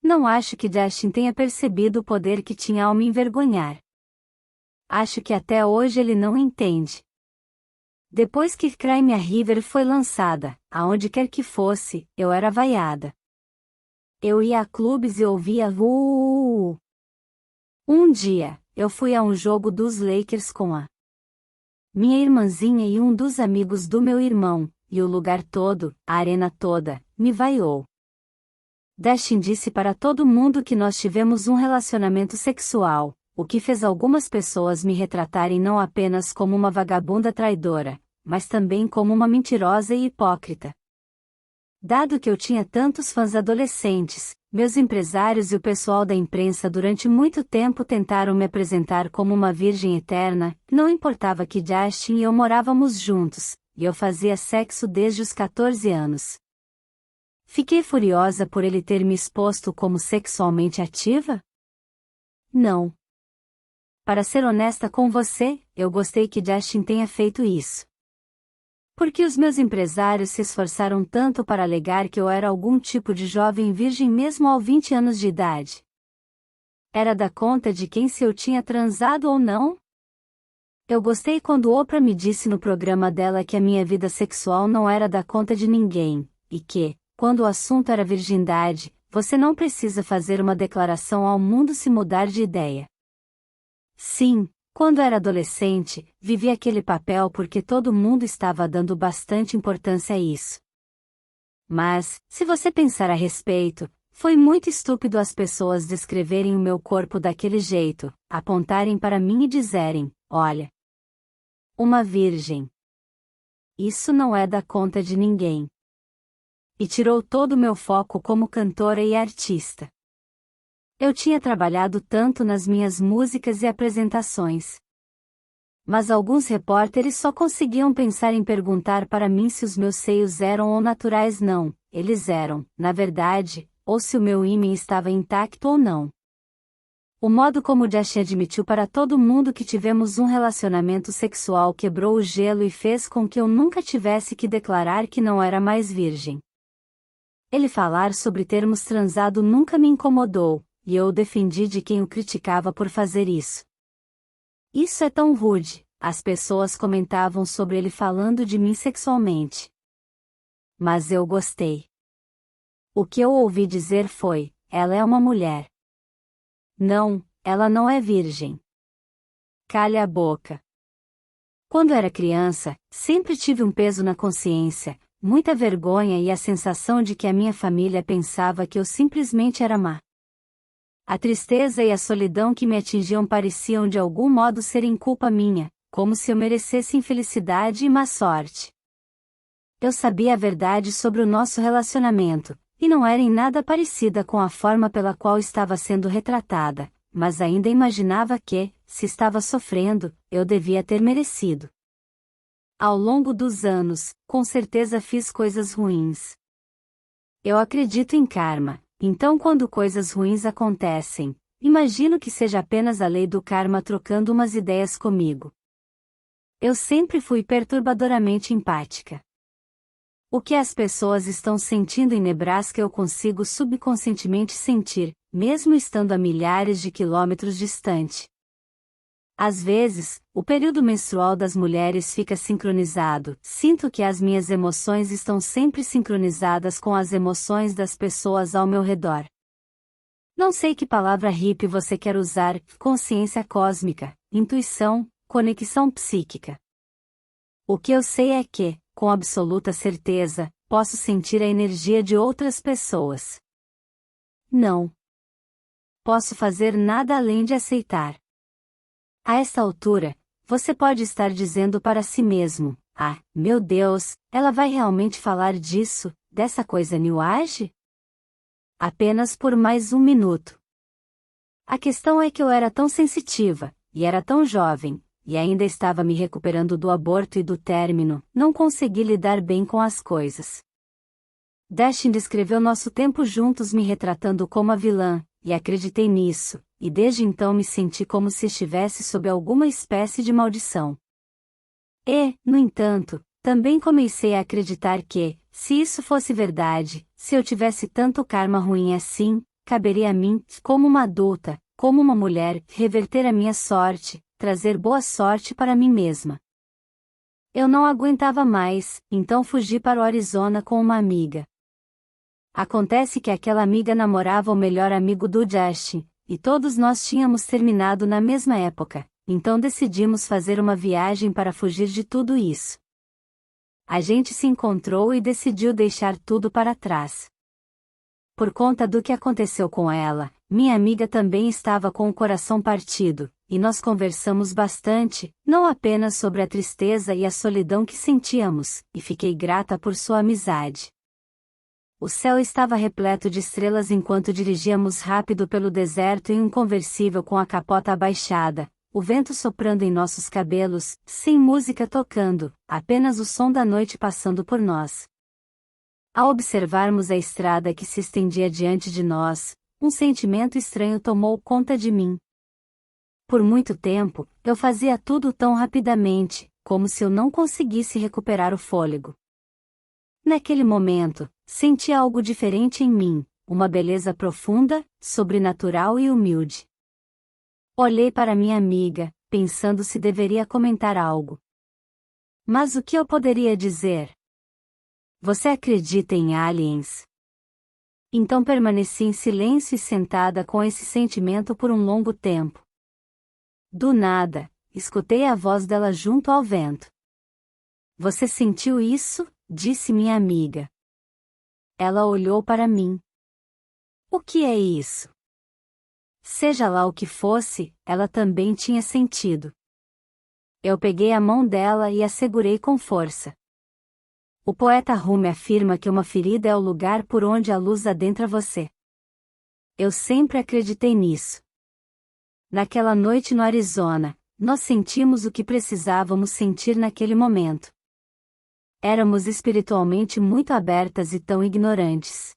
Não acho que Dashin tenha percebido o poder que tinha ao me envergonhar. Acho que até hoje ele não entende. Depois que Cry Me a River foi lançada, aonde quer que fosse, eu era vaiada. Eu ia a clubes e ouvia Um dia, eu fui a um jogo dos Lakers com a minha irmãzinha e um dos amigos do meu irmão, e o lugar todo, a arena toda, me vaiou. Dashin disse para todo mundo que nós tivemos um relacionamento sexual, o que fez algumas pessoas me retratarem não apenas como uma vagabunda traidora, mas também como uma mentirosa e hipócrita. Dado que eu tinha tantos fãs adolescentes, meus empresários e o pessoal da imprensa durante muito tempo tentaram me apresentar como uma virgem eterna, não importava que Justin e eu morávamos juntos, e eu fazia sexo desde os 14 anos. Fiquei furiosa por ele ter me exposto como sexualmente ativa? Não. Para ser honesta com você, eu gostei que Justin tenha feito isso. Porque os meus empresários se esforçaram tanto para alegar que eu era algum tipo de jovem virgem mesmo aos 20 anos de idade? Era da conta de quem se eu tinha transado ou não? Eu gostei quando Oprah me disse no programa dela que a minha vida sexual não era da conta de ninguém, e que, quando o assunto era virgindade, você não precisa fazer uma declaração ao mundo se mudar de ideia. Sim. Quando era adolescente, vivi aquele papel porque todo mundo estava dando bastante importância a isso. Mas, se você pensar a respeito, foi muito estúpido as pessoas descreverem o meu corpo daquele jeito, apontarem para mim e dizerem, olha, uma virgem. Isso não é da conta de ninguém. E tirou todo o meu foco como cantora e artista. Eu tinha trabalhado tanto nas minhas músicas e apresentações. Mas alguns repórteres só conseguiam pensar em perguntar para mim se os meus seios eram ou naturais não, eles eram, na verdade, ou se o meu ímã estava intacto ou não. O modo como Justin admitiu para todo mundo que tivemos um relacionamento sexual quebrou o gelo e fez com que eu nunca tivesse que declarar que não era mais virgem. Ele falar sobre termos transado nunca me incomodou, e eu o defendi de quem o criticava por fazer isso. Isso é tão rude, as pessoas comentavam sobre ele falando de mim sexualmente. Mas eu gostei. O que eu ouvi dizer foi, ela é uma mulher. Não, ela não é virgem. Cale a boca. Quando era criança, sempre tive um peso na consciência, muita vergonha e a sensação de que a minha família pensava que eu simplesmente era má. A tristeza e a solidão que me atingiam pareciam de algum modo serem culpa minha, como se eu merecesse infelicidade e má sorte. Eu sabia a verdade sobre o nosso relacionamento, e não era em nada parecida com a forma pela qual estava sendo retratada, mas ainda imaginava que, se estava sofrendo, eu devia ter merecido. Ao longo dos anos, com certeza fiz coisas ruins. Eu acredito em karma. Então quando coisas ruins acontecem, imagino que seja apenas a lei do karma trocando umas ideias comigo. Eu sempre fui perturbadoramente empática. O que as pessoas estão sentindo em Nebraska eu consigo subconscientemente sentir, mesmo estando a milhares de quilômetros distante. Às vezes, o período menstrual das mulheres fica sincronizado. Sinto que as minhas emoções estão sempre sincronizadas com as emoções das pessoas ao meu redor. Não sei que palavra hippie você quer usar, consciência cósmica, intuição, conexão psíquica. O que eu sei é que, com absoluta certeza, posso sentir a energia de outras pessoas. Não posso fazer nada além de aceitar. A esta altura, você pode estar dizendo para si mesmo, meu Deus, ela vai realmente falar disso, dessa coisa New Age? Apenas por mais um minuto. A questão é que eu era tão sensitiva, e era tão jovem, e ainda estava me recuperando do aborto e do término, não consegui lidar bem com as coisas. Dashin descreveu nosso tempo juntos me retratando como a vilã, e acreditei nisso, e desde então me senti como se estivesse sob alguma espécie de maldição. E, no entanto, também comecei a acreditar que, se isso fosse verdade, se eu tivesse tanto karma ruim assim, caberia a mim, como uma adulta, como uma mulher, reverter a minha sorte, trazer boa sorte para mim mesma. Eu não aguentava mais, então fugi para o Arizona com uma amiga. Acontece que aquela amiga namorava o melhor amigo do Justin, e todos nós tínhamos terminado na mesma época, então decidimos fazer uma viagem para fugir de tudo isso. A gente se encontrou e decidiu deixar tudo para trás. Por conta do que aconteceu com ela, minha amiga também estava com o coração partido, e nós conversamos bastante, não apenas sobre a tristeza e a solidão que sentíamos, e fiquei grata por sua amizade. O céu estava repleto de estrelas enquanto dirigíamos rápido pelo deserto em um conversível com a capota abaixada, o vento soprando em nossos cabelos, sem música tocando, apenas o som da noite passando por nós. Ao observarmos a estrada que se estendia diante de nós, um sentimento estranho tomou conta de mim. Por muito tempo, eu fazia tudo tão rapidamente, como se eu não conseguisse recuperar o fôlego. Naquele momento, senti algo diferente em mim, uma beleza profunda, sobrenatural e humilde. Olhei para minha amiga, pensando se deveria comentar algo. Mas o que eu poderia dizer? Você acredita em aliens? Então permaneci em silêncio e sentada com esse sentimento por um longo tempo. Do nada, escutei a voz dela junto ao vento. Você sentiu isso? Disse minha amiga. Ela olhou para mim. O que é isso? Seja lá o que fosse, ela também tinha sentido. Eu peguei a mão dela e a segurei com força. O poeta Rumi afirma que uma ferida é o lugar por onde a luz adentra você. Eu sempre acreditei nisso. Naquela noite no Arizona, nós sentimos o que precisávamos sentir naquele momento. Éramos espiritualmente muito abertas e tão ignorantes.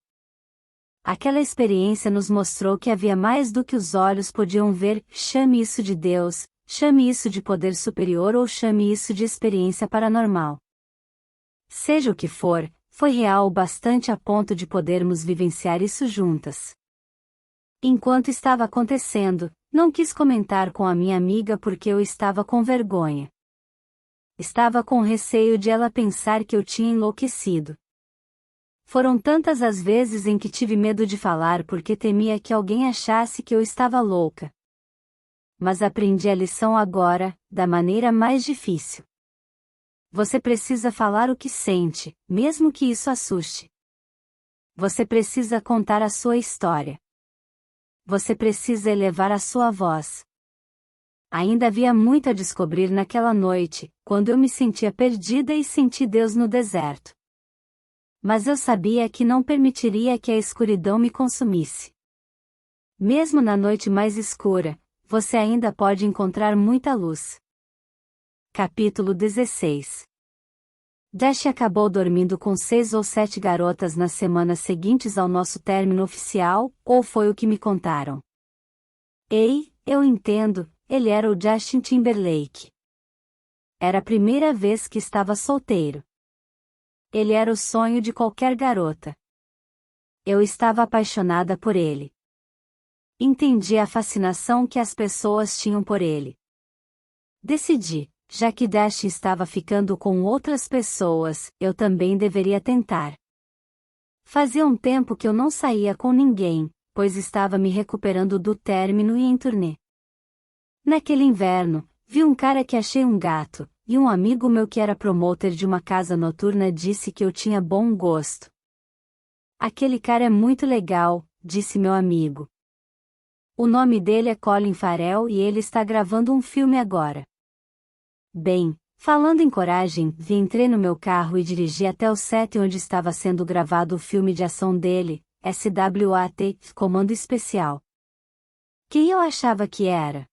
Aquela experiência nos mostrou que havia mais do que os olhos podiam ver, chame isso de Deus, chame isso de poder superior ou chame isso de experiência paranormal. Seja o que for, foi real o bastante a ponto de podermos vivenciar isso juntas. Enquanto estava acontecendo, não quis comentar com a minha amiga porque eu estava com vergonha. Estava com receio de ela pensar que eu tinha enlouquecido. Foram tantas as vezes em que tive medo de falar porque temia que alguém achasse que eu estava louca. Mas aprendi a lição agora, da maneira mais difícil. Você precisa falar o que sente, mesmo que isso assuste. Você precisa contar a sua história. Você precisa elevar a sua voz. Ainda havia muito a descobrir naquela noite, quando eu me sentia perdida e senti Deus no deserto. Mas eu sabia que não permitiria que a escuridão me consumisse. Mesmo na noite mais escura, você ainda pode encontrar muita luz. Capítulo 16. Dash acabou dormindo com 6 ou 7 garotas nas semanas seguintes ao nosso término oficial, ou foi o que me contaram. Ei, eu entendo, ele era o Justin Timberlake. Era a primeira vez que estava solteiro. Ele era o sonho de qualquer garota. Eu estava apaixonada por ele. Entendi a fascinação que as pessoas tinham por ele. Decidi, já que Dash estava ficando com outras pessoas, eu também deveria tentar. Fazia um tempo que eu não saía com ninguém, pois estava me recuperando do término e em turnê. Naquele inverno, vi um cara que achei um gato, e um amigo meu que era promotor de uma casa noturna disse que eu tinha bom gosto. Aquele cara é muito legal, disse meu amigo. O nome dele é Colin Farrell e ele está gravando um filme agora. Bem, falando em coragem, entrei no meu carro e dirigi até o set onde estava sendo gravado o filme de ação dele, SWAT, Comando Especial. Quem eu achava que era?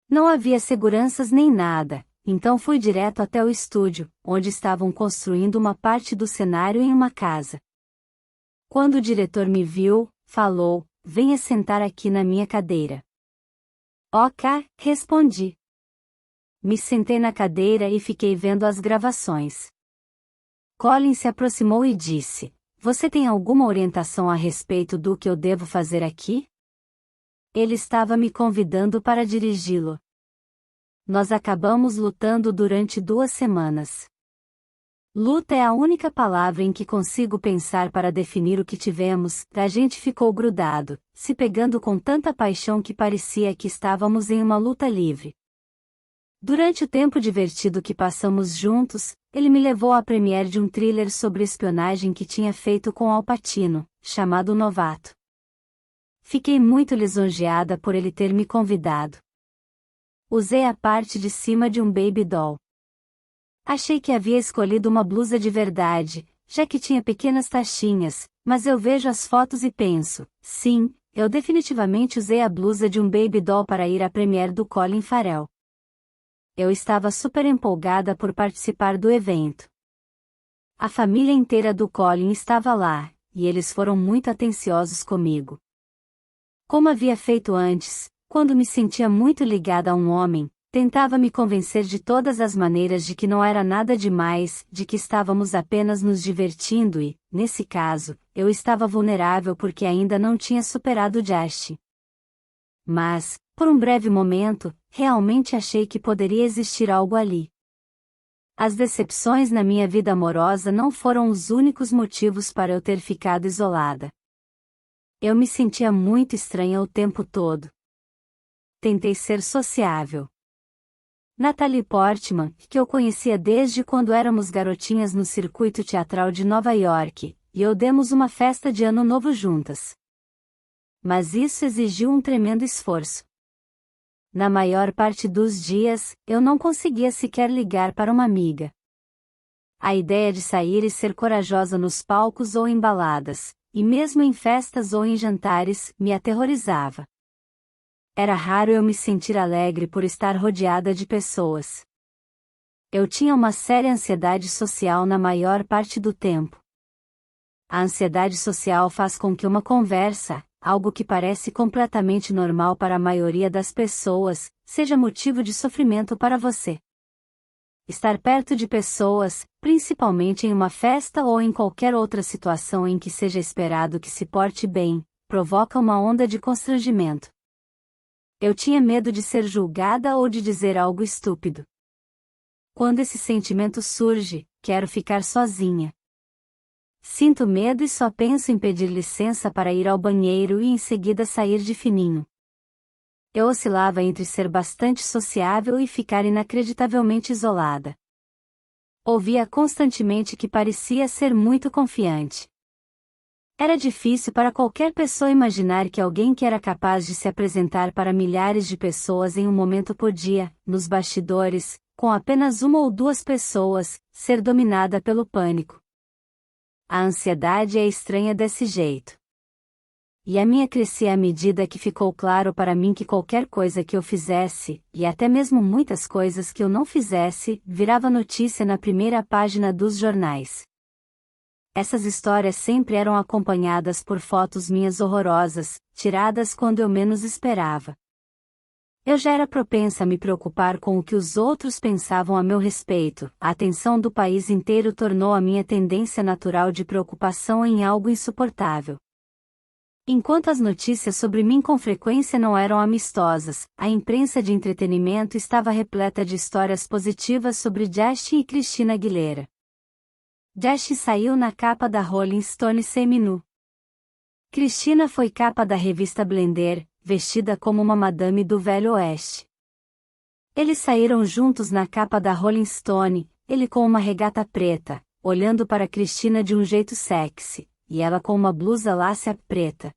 Não havia seguranças nem nada, então fui direto até o estúdio, onde estavam construindo uma parte do cenário em uma casa. Quando o diretor me viu, falou, venha sentar aqui na minha cadeira. Ok, respondi. Me sentei na cadeira e fiquei vendo as gravações. Colin se aproximou e disse, você tem alguma orientação a respeito do que eu devo fazer aqui? Ele estava me convidando para dirigi-lo. Nós acabamos lutando durante 2 semanas. Luta é a única palavra em que consigo pensar para definir o que tivemos. A gente ficou grudado, se pegando com tanta paixão que parecia que estávamos em uma luta livre. Durante o tempo divertido que passamos juntos, ele me levou à premiere de um thriller sobre espionagem que tinha feito com Al Pacino, chamado Novato. Fiquei muito lisonjeada por ele ter me convidado. Usei a parte de cima de um baby doll. Achei que havia escolhido uma blusa de verdade, já que tinha pequenas taxinhas, mas eu vejo as fotos e penso, sim, eu definitivamente usei a blusa de um baby doll para ir à premiere do Colin Farrell. Eu estava super empolgada por participar do evento. A família inteira do Colin estava lá, e eles foram muito atenciosos comigo. Como havia feito antes, quando me sentia muito ligada a um homem, tentava me convencer de todas as maneiras de que não era nada demais, de que estávamos apenas nos divertindo e, nesse caso, eu estava vulnerável porque ainda não tinha superado Josh. Mas, por um breve momento, realmente achei que poderia existir algo ali. As decepções na minha vida amorosa não foram os únicos motivos para eu ter ficado isolada. Eu me sentia muito estranha o tempo todo. Tentei ser sociável. Natalie Portman, que eu conhecia desde quando éramos garotinhas no circuito teatral de Nova York, e eu demos uma festa de ano novo juntas. Mas isso exigiu um tremendo esforço. Na maior parte dos dias, eu não conseguia sequer ligar para uma amiga. A ideia de sair e ser corajosa nos palcos ou em baladas, e mesmo em festas ou em jantares, me aterrorizava. Era raro eu me sentir alegre por estar rodeada de pessoas. Eu tinha uma séria ansiedade social na maior parte do tempo. A ansiedade social faz com que uma conversa, algo que parece completamente normal para a maioria das pessoas, seja motivo de sofrimento para você. Estar perto de pessoas, principalmente em uma festa ou em qualquer outra situação em que seja esperado que se porte bem, provoca uma onda de constrangimento. Eu tinha medo de ser julgada ou de dizer algo estúpido. Quando esse sentimento surge, quero ficar sozinha. Sinto medo e só penso em pedir licença para ir ao banheiro e em seguida sair de fininho. Eu oscilava entre ser bastante sociável e ficar inacreditavelmente isolada. Ouvia constantemente que parecia ser muito confiante. Era difícil para qualquer pessoa imaginar que alguém que era capaz de se apresentar para milhares de pessoas em um momento podia, nos bastidores, com apenas uma ou duas pessoas, ser dominada pelo pânico. A ansiedade é estranha desse jeito. E a minha crescia à medida que ficou claro para mim que qualquer coisa que eu fizesse, e até mesmo muitas coisas que eu não fizesse, virava notícia na primeira página dos jornais. Essas histórias sempre eram acompanhadas por fotos minhas horrorosas, tiradas quando eu menos esperava. Eu já era propensa a me preocupar com o que os outros pensavam a meu respeito. A atenção do país inteiro tornou a minha tendência natural de preocupação em algo insuportável. Enquanto as notícias sobre mim com frequência não eram amistosas, a imprensa de entretenimento estava repleta de histórias positivas sobre Justin e Christina Aguilera. Justin saiu na capa da Rolling Stone semi-nu. Christina foi capa da revista Blender, vestida como uma madame do Velho Oeste. Eles saíram juntos na capa da Rolling Stone, ele com uma regata preta, olhando para Christina de um jeito sexy, e ela com uma blusa lácia preta.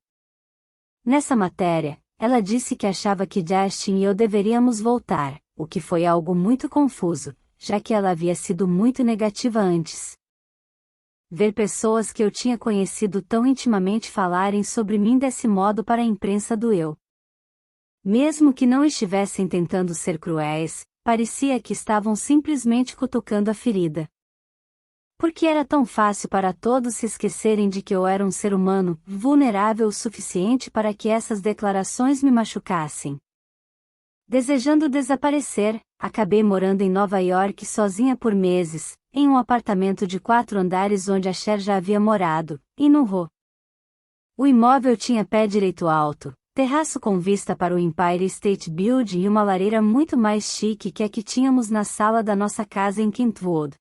Nessa matéria, ela disse que achava que Justin e eu deveríamos voltar, o que foi algo muito confuso, já que ela havia sido muito negativa antes. Ver pessoas que eu tinha conhecido tão intimamente falarem sobre mim desse modo para a imprensa doeu. Mesmo que não estivessem tentando ser cruéis, parecia que estavam simplesmente cutucando a ferida. Porque era tão fácil para todos se esquecerem de que eu era um ser humano, vulnerável o suficiente para que essas declarações me machucassem. Desejando desaparecer, acabei morando em Nova York sozinha por meses, em um apartamento de 4 andares onde a Cher já havia morado, e no Ro. O imóvel tinha pé direito alto, terraço com vista para o Empire State Building e uma lareira muito mais chique que a que tínhamos na sala da nossa casa em Kentwood.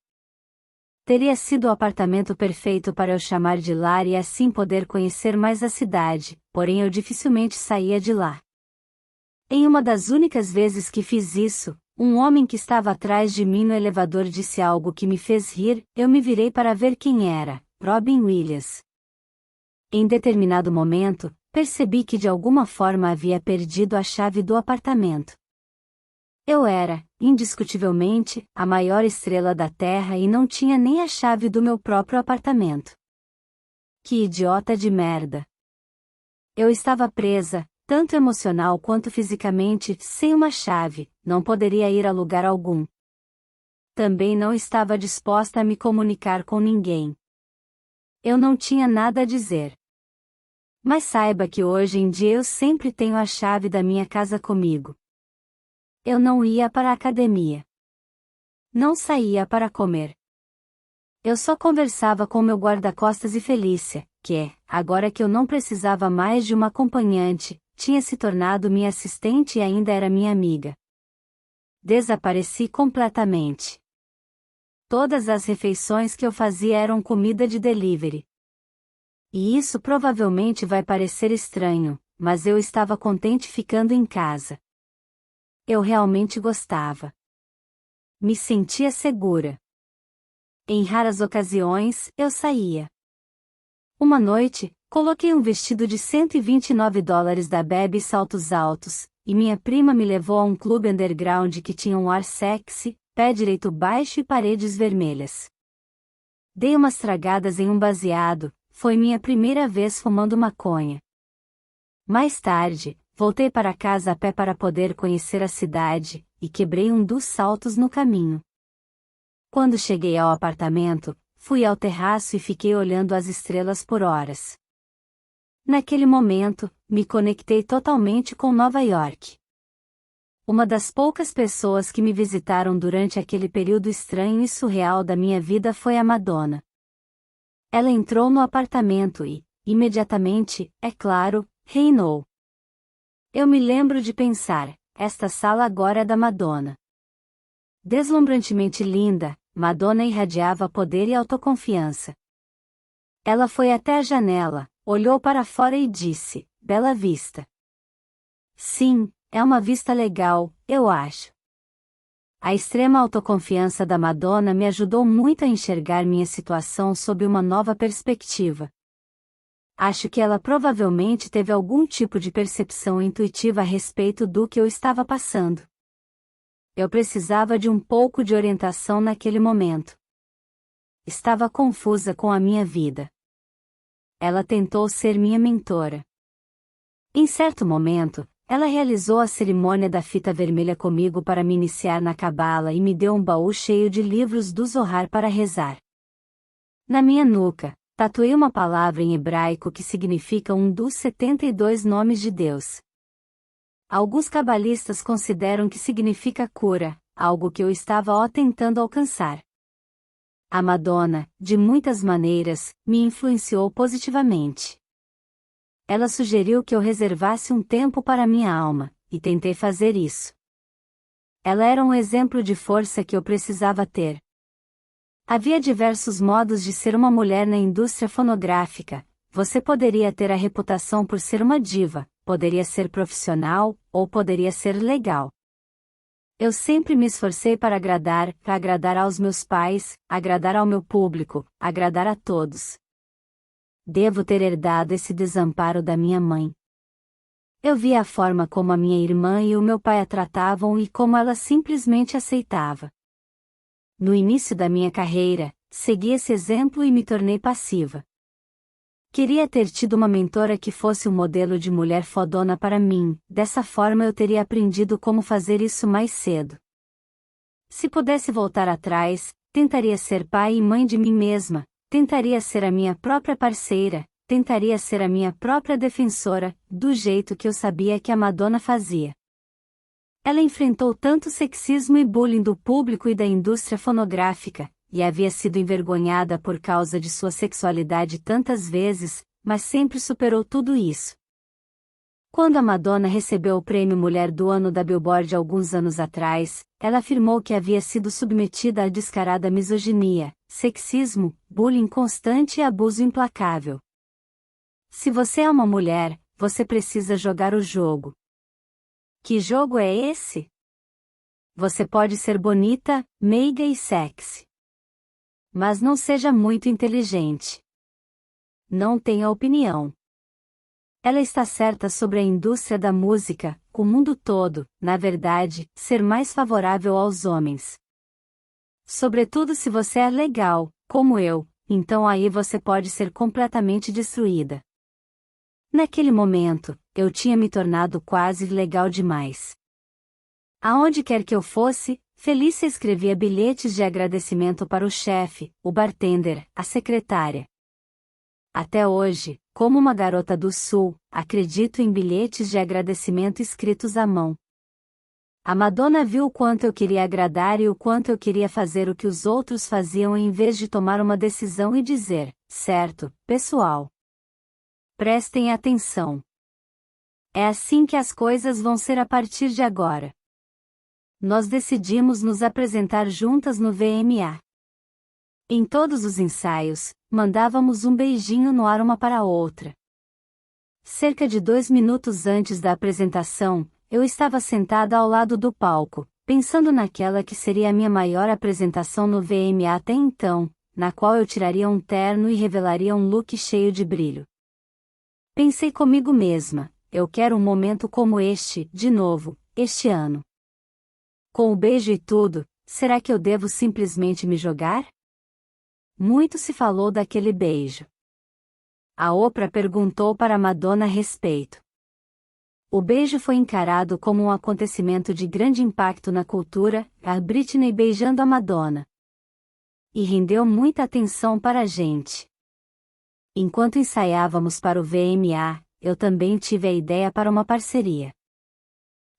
Teria sido o apartamento perfeito para eu chamar de lar e assim poder conhecer mais a cidade, porém eu dificilmente saía de lá. Em uma das únicas vezes que fiz isso, um homem que estava atrás de mim no elevador disse algo que me fez rir, eu me virei para ver quem era, Robin Williams. Em determinado momento, percebi que de alguma forma havia perdido a chave do apartamento. Eu era, indiscutivelmente, a maior estrela da Terra e não tinha nem a chave do meu próprio apartamento. Que idiota de merda! Eu estava presa, tanto emocional quanto fisicamente, sem uma chave, não poderia ir a lugar algum. Também não estava disposta a me comunicar com ninguém. Eu não tinha nada a dizer. Mas saiba que hoje em dia eu sempre tenho a chave da minha casa comigo. Eu não ia para a academia. Não saía para comer. Eu só conversava com meu guarda-costas e Felícia, que, agora que eu não precisava mais de uma acompanhante, tinha se tornado minha assistente e ainda era minha amiga. Desapareci completamente. Todas as refeições que eu fazia eram comida de delivery. E isso provavelmente vai parecer estranho, mas eu estava contente ficando em casa. Eu realmente gostava. Me sentia segura. Em raras ocasiões, eu saía. Uma noite, coloquei um vestido de $129 da Bebe saltos altos, e minha prima me levou a um clube underground que tinha um ar sexy, pé direito baixo e paredes vermelhas. Dei umas tragadas em um baseado, foi minha primeira vez fumando maconha. Mais tarde, voltei para casa a pé para poder conhecer a cidade, e quebrei um dos saltos no caminho. Quando cheguei ao apartamento, fui ao terraço e fiquei olhando as estrelas por horas. Naquele momento, me conectei totalmente com Nova York. Uma das poucas pessoas que me visitaram durante aquele período estranho e surreal da minha vida foi a Madonna. Ela entrou no apartamento e, imediatamente, é claro, reinou. Eu me lembro de pensar, esta sala agora é da Madonna. Deslumbrantemente linda, Madonna irradiava poder e autoconfiança. Ela foi até a janela, olhou para fora e disse, Bela Vista. Sim, é uma vista legal, eu acho. A extrema autoconfiança da Madonna me ajudou muito a enxergar minha situação sob uma nova perspectiva. Acho que ela provavelmente teve algum tipo de percepção intuitiva a respeito do que eu estava passando. Eu precisava de um pouco de orientação naquele momento. Estava confusa com a minha vida. Ela tentou ser minha mentora. Em certo momento, ela realizou a cerimônia da fita vermelha comigo para me iniciar na cabala e me deu um baú cheio de livros do Zohar para rezar. Na minha nuca, tatuei uma palavra em hebraico que significa um dos 72 nomes de Deus. Alguns cabalistas consideram que significa cura, algo que eu estava tentando alcançar. A Madonna, de muitas maneiras, me influenciou positivamente. Ela sugeriu que eu reservasse um tempo para minha alma, e tentei fazer isso. Ela era um exemplo de força que eu precisava ter. Havia diversos modos de ser uma mulher na indústria fonográfica. Você poderia ter a reputação por ser uma diva, poderia ser profissional, ou poderia ser legal. Eu sempre me esforcei para agradar aos meus pais, agradar ao meu público, agradar a todos. Devo ter herdado esse desamparo da minha mãe. Eu via a forma como a minha irmã e o meu pai a tratavam e como ela simplesmente aceitava. No início da minha carreira, segui esse exemplo e me tornei passiva. Queria ter tido uma mentora que fosse um modelo de mulher fodona para mim, dessa forma eu teria aprendido como fazer isso mais cedo. Se pudesse voltar atrás, tentaria ser pai e mãe de mim mesma, tentaria ser a minha própria parceira, tentaria ser a minha própria defensora, do jeito que eu sabia que a Madonna fazia. Ela enfrentou tanto sexismo e bullying do público e da indústria fonográfica, e havia sido envergonhada por causa de sua sexualidade tantas vezes, mas sempre superou tudo isso. Quando a Madonna recebeu o prêmio Mulher do Ano da Billboard alguns anos atrás, ela afirmou que havia sido submetida a descarada misoginia, sexismo, bullying constante e abuso implacável. Se você é uma mulher, você precisa jogar o jogo. Que jogo é esse? Você pode ser bonita, meiga e sexy. Mas não seja muito inteligente. Não tenha opinião. Ela está certa sobre a indústria da música, o mundo todo, na verdade, ser mais favorável aos homens. Sobretudo se você é legal, como eu, então aí você pode ser completamente destruída. Naquele momento, eu tinha me tornado quase legal demais. Aonde quer que eu fosse, Felícia escrevia bilhetes de agradecimento para o chefe, o bartender, a secretária. Até hoje, como uma garota do sul, acredito em bilhetes de agradecimento escritos à mão. A Madonna viu o quanto eu queria agradar e o quanto eu queria fazer o que os outros faziam em vez de tomar uma decisão e dizer, certo, pessoal. Prestem atenção. É assim que as coisas vão ser a partir de agora. Nós decidimos nos apresentar juntas no VMA. Em todos os ensaios, mandávamos um beijinho no ar uma para a outra. Cerca de 2 minutos antes da apresentação, eu estava sentada ao lado do palco, pensando naquela que seria a minha maior apresentação no VMA até então, na qual eu tiraria um terno e revelaria um look cheio de brilho. Pensei comigo mesma, eu quero um momento como este, de novo, este ano. Com o beijo e tudo, será que eu devo simplesmente me jogar? Muito se falou daquele beijo. A Oprah perguntou para Madonna a respeito. O beijo foi encarado como um acontecimento de grande impacto na cultura, a Britney beijando a Madonna. E rendeu muita atenção para a gente. Enquanto ensaiávamos para o VMA, eu também tive a ideia para uma parceria.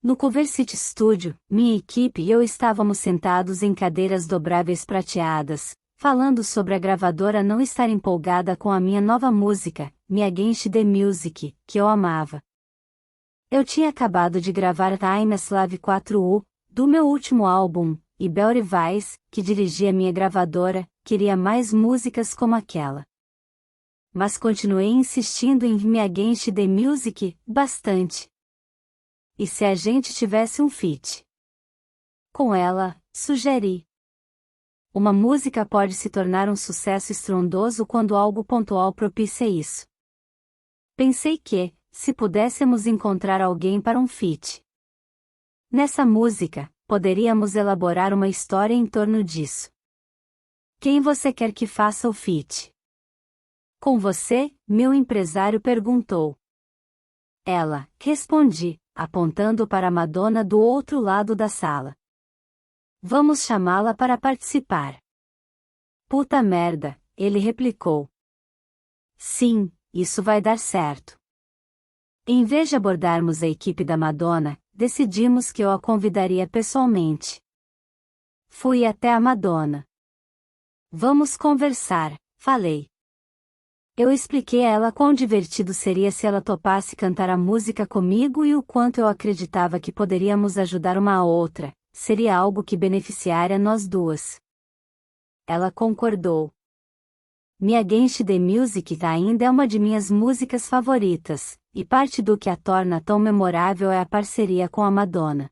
No Culver City Studio, minha equipe e eu estávamos sentados em cadeiras dobráveis prateadas, falando sobre a gravadora não estar empolgada com a minha nova música, Me Against the Music, que eu amava. Eu tinha acabado de gravar I'm a Slave 4U, do meu último álbum, e Belry Weiss, que dirigia minha gravadora, queria mais músicas como aquela. Mas continuei insistindo em Me Against the Music, bastante. E se a gente tivesse um feat? Com ela, sugeri. Uma música pode se tornar um sucesso estrondoso quando algo pontual propicia isso. Pensei que, se pudéssemos encontrar alguém para um feat. Nessa música, poderíamos elaborar uma história em torno disso. Quem você quer que faça o feat? Com você, meu empresário perguntou. Ela, respondi, apontando para a Madonna do outro lado da sala. Vamos chamá-la para participar. Puta merda, ele replicou. Sim, isso vai dar certo. Em vez de abordarmos a equipe da Madonna, decidimos que eu a convidaria pessoalmente. Fui até a Madonna. Vamos conversar, falei. Eu expliquei a ela quão divertido seria se ela topasse cantar a música comigo e o quanto eu acreditava que poderíamos ajudar uma a outra, seria algo que beneficiaria nós duas. Ela concordou. Me Against the Music ainda é uma de minhas músicas favoritas, e parte do que a torna tão memorável é a parceria com a Madonna.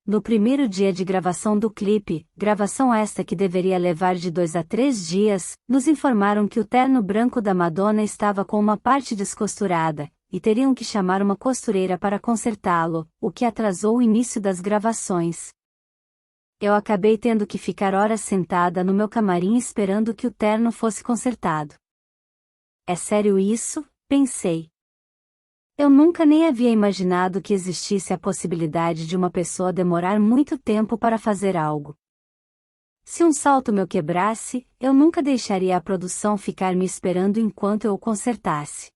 No primeiro dia de gravação do clipe, gravação esta que deveria levar de 2 a 3 dias, nos informaram que o terno branco da Madonna estava com uma parte descosturada, e teriam que chamar uma costureira para consertá-lo, o que atrasou o início das gravações. Eu acabei tendo que ficar horas sentada no meu camarim esperando que o terno fosse consertado. É sério isso? Pensei. Eu nunca nem havia imaginado que existisse a possibilidade de uma pessoa demorar muito tempo para fazer algo. Se um salto meu quebrasse, eu nunca deixaria a produção ficar me esperando enquanto eu o consertasse.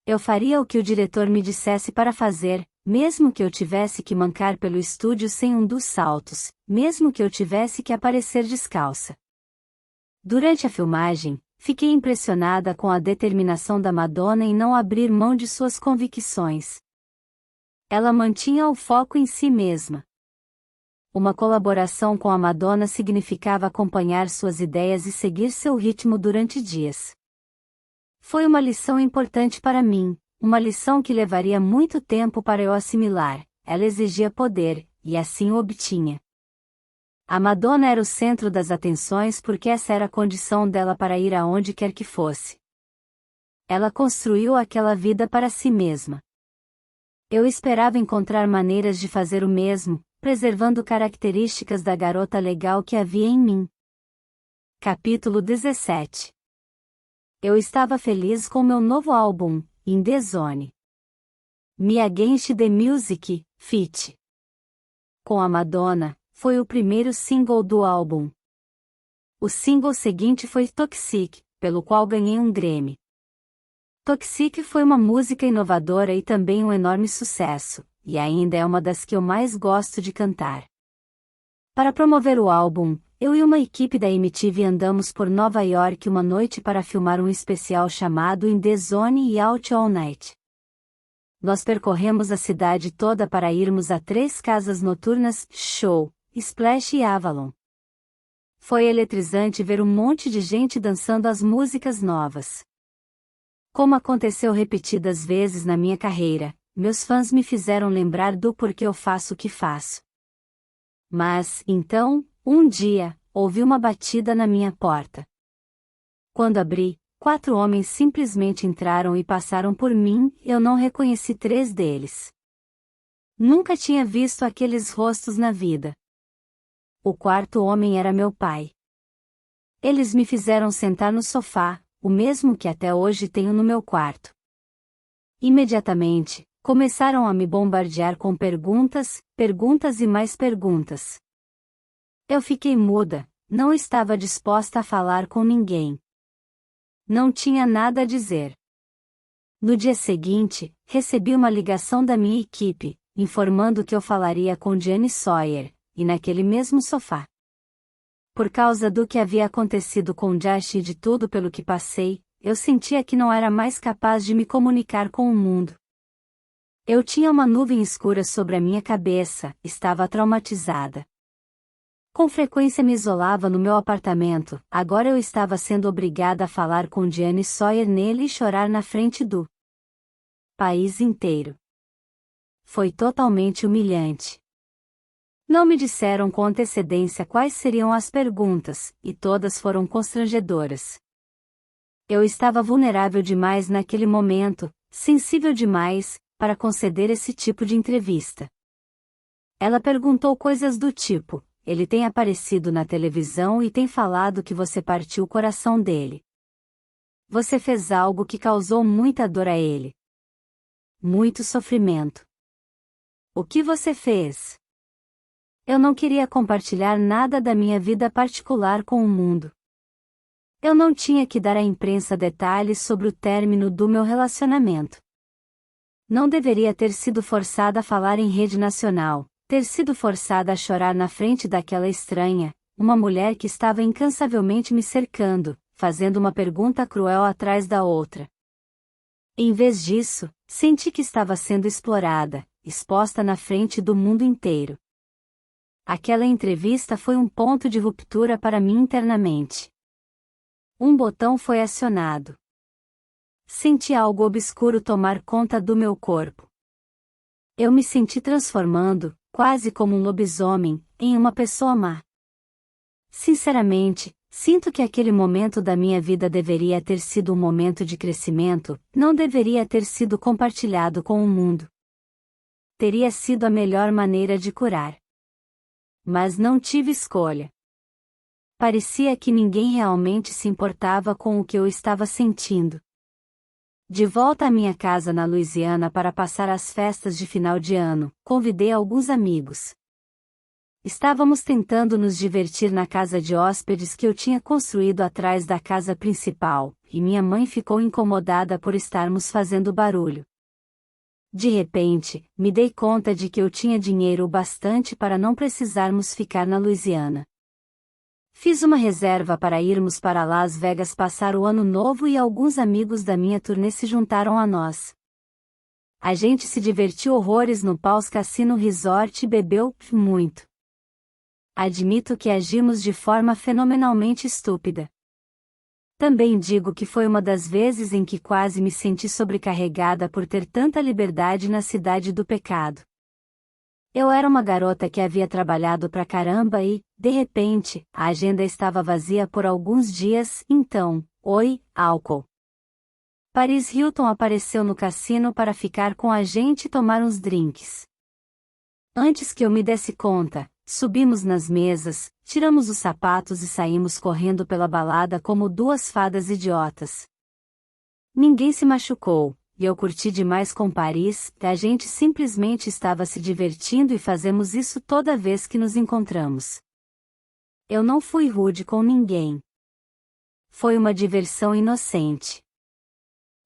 Eu faria o que o diretor me dissesse para fazer, mesmo que eu tivesse que mancar pelo estúdio sem um dos saltos, mesmo que eu tivesse que aparecer descalça. Durante a filmagem, Fiquei impressionada com a determinação da Madonna em não abrir mão de suas convicções. Ela mantinha o foco em si mesma. Uma colaboração com a Madonna significava acompanhar suas ideias e seguir seu ritmo durante dias. Foi uma lição importante para mim, uma lição que levaria muito tempo para eu assimilar. Ela exigia poder, e assim o obtinha. A Madonna era o centro das atenções porque essa era a condição dela para ir aonde quer que fosse. Ela construiu aquela vida para si mesma. Eu esperava encontrar maneiras de fazer o mesmo, preservando características da garota legal que havia em mim. Capítulo 17. Eu estava feliz com meu novo álbum, In The Zone. Me Against the Music, feat. Com a Madonna, foi o primeiro single do álbum. O single seguinte foi Toxic, pelo qual ganhei um Grammy. Toxic foi uma música inovadora e também um enorme sucesso, e ainda é uma das que eu mais gosto de cantar. Para promover o álbum, eu e uma equipe da MTV andamos por Nova York uma noite para filmar um especial chamado In The Zone e Out All Night. Nós percorremos a cidade toda para irmos a 3 casas noturnas, Show, Splash e Avalon. Foi eletrizante ver um monte de gente dançando as músicas novas. Como aconteceu repetidas vezes na minha carreira, meus fãs me fizeram lembrar do porquê eu faço o que faço. Mas, então, um dia, ouvi uma batida na minha porta. Quando abri, 4 homens simplesmente entraram e passaram por mim, eu não reconheci 3 deles. Nunca tinha visto aqueles rostos na vida. O 4º homem era meu pai. Eles me fizeram sentar no sofá, o mesmo que até hoje tenho no meu quarto. Imediatamente, começaram a me bombardear com perguntas, perguntas e mais perguntas. Eu fiquei muda, não estava disposta a falar com ninguém. Não tinha nada a dizer. No dia seguinte, recebi uma ligação da minha equipe, informando que eu falaria com Diane Sawyer, e naquele mesmo sofá. Por causa do que havia acontecido com Josh e de tudo pelo que passei, eu sentia que não era mais capaz de me comunicar com o mundo. Eu tinha uma nuvem escura sobre a minha cabeça, estava traumatizada. Com frequência me isolava no meu apartamento, agora eu estava sendo obrigada a falar com Diane Sawyer nele e chorar na frente do país inteiro. Foi totalmente humilhante. Não me disseram com antecedência quais seriam as perguntas, e todas foram constrangedoras. Eu estava vulnerável demais naquele momento, sensível demais, para conceder esse tipo de entrevista. Ela perguntou coisas do tipo: ele tem aparecido na televisão e tem falado que você partiu o coração dele. Você fez algo que causou muita dor a ele. Muito sofrimento. O que você fez? Eu não queria compartilhar nada da minha vida particular com o mundo. Eu não tinha que dar à imprensa detalhes sobre o término do meu relacionamento. Não deveria ter sido forçada a falar em rede nacional, ter sido forçada a chorar na frente daquela estranha, uma mulher que estava incansavelmente me cercando, fazendo uma pergunta cruel atrás da outra. Em vez disso, senti que estava sendo explorada, exposta na frente do mundo inteiro. Aquela entrevista foi um ponto de ruptura para mim internamente. Um botão foi acionado. Senti algo obscuro tomar conta do meu corpo. Eu me senti transformando, quase como um lobisomem, em uma pessoa má. Sinceramente, sinto que aquele momento da minha vida deveria ter sido um momento de crescimento, não deveria ter sido compartilhado com o mundo. Teria sido a melhor maneira de curar. Mas não tive escolha. Parecia que ninguém realmente se importava com o que eu estava sentindo. De volta à minha casa na Louisiana para passar as festas de final de ano, convidei alguns amigos. Estávamos tentando nos divertir na casa de hóspedes que eu tinha construído atrás da casa principal, e minha mãe ficou incomodada por estarmos fazendo barulho. De repente, me dei conta de que eu tinha dinheiro o bastante para não precisarmos ficar na Louisiana. Fiz uma reserva para irmos para Las Vegas passar o ano novo e alguns amigos da minha turnê se juntaram a nós. A gente se divertiu horrores no Paul's Casino Resort e bebeu muito. Admito que agimos de forma fenomenalmente estúpida. Também digo que foi uma das vezes em que quase me senti sobrecarregada por ter tanta liberdade na cidade do pecado. Eu era uma garota que havia trabalhado pra caramba e, de repente, a agenda estava vazia por alguns dias, então, álcool. Paris Hilton apareceu no cassino para ficar com a gente e tomar uns drinks. Antes que eu me desse conta, subimos nas mesas, tiramos os sapatos e saímos correndo pela balada como duas fadas idiotas. Ninguém se machucou, e eu curti demais com Paris, a gente simplesmente estava se divertindo e fazemos isso toda vez que nos encontramos. Eu não fui rude com ninguém. Foi uma diversão inocente.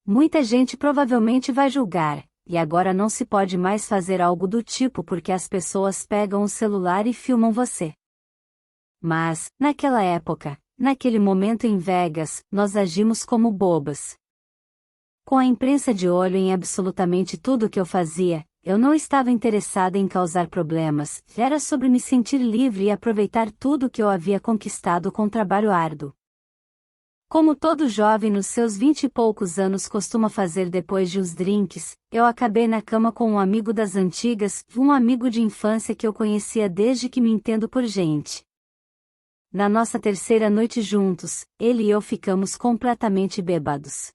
Muita gente provavelmente vai julgar, e agora não se pode mais fazer algo do tipo porque as pessoas pegam o celular e filmam você. Mas, naquela época, naquele momento em Vegas, nós agimos como bobas. Com a imprensa de olho em absolutamente tudo que eu fazia, eu não estava interessada em causar problemas, era sobre me sentir livre e aproveitar tudo que eu havia conquistado com trabalho árduo. Como todo jovem nos seus 20 e poucos anos costuma fazer depois de uns drinks, eu acabei na cama com um amigo das antigas, um amigo de infância que eu conhecia desde que me entendo por gente. Na nossa terceira noite juntos, ele e eu ficamos completamente bêbados.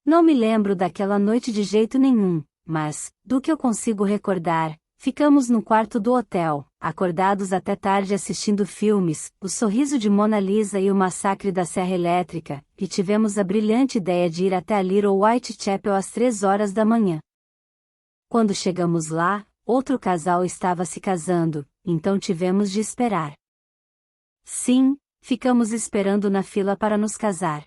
Não me lembro daquela noite de jeito nenhum, mas, do que eu consigo recordar, ficamos no quarto do hotel, acordados até tarde assistindo filmes, O Sorriso de Mona Lisa e O Massacre da Serra Elétrica, e tivemos a brilhante ideia de ir até a Little Whitechapel às 3 horas da manhã. Quando chegamos lá, outro casal estava se casando, então tivemos de esperar. Sim, ficamos esperando na fila para nos casar.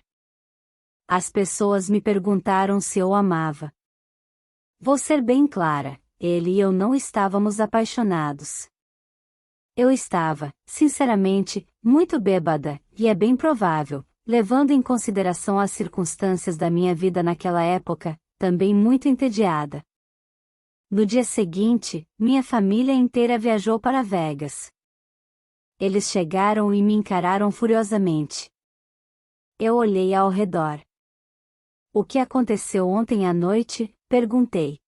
As pessoas me perguntaram se eu amava. Vou ser bem clara, ele e eu não estávamos apaixonados. Eu estava, sinceramente, muito bêbada, e é bem provável, levando em consideração as circunstâncias da minha vida naquela época, também muito entediada. No dia seguinte, minha família inteira viajou para Vegas. Eles chegaram e me encararam furiosamente. Eu olhei ao redor. O que aconteceu ontem à noite? Perguntei.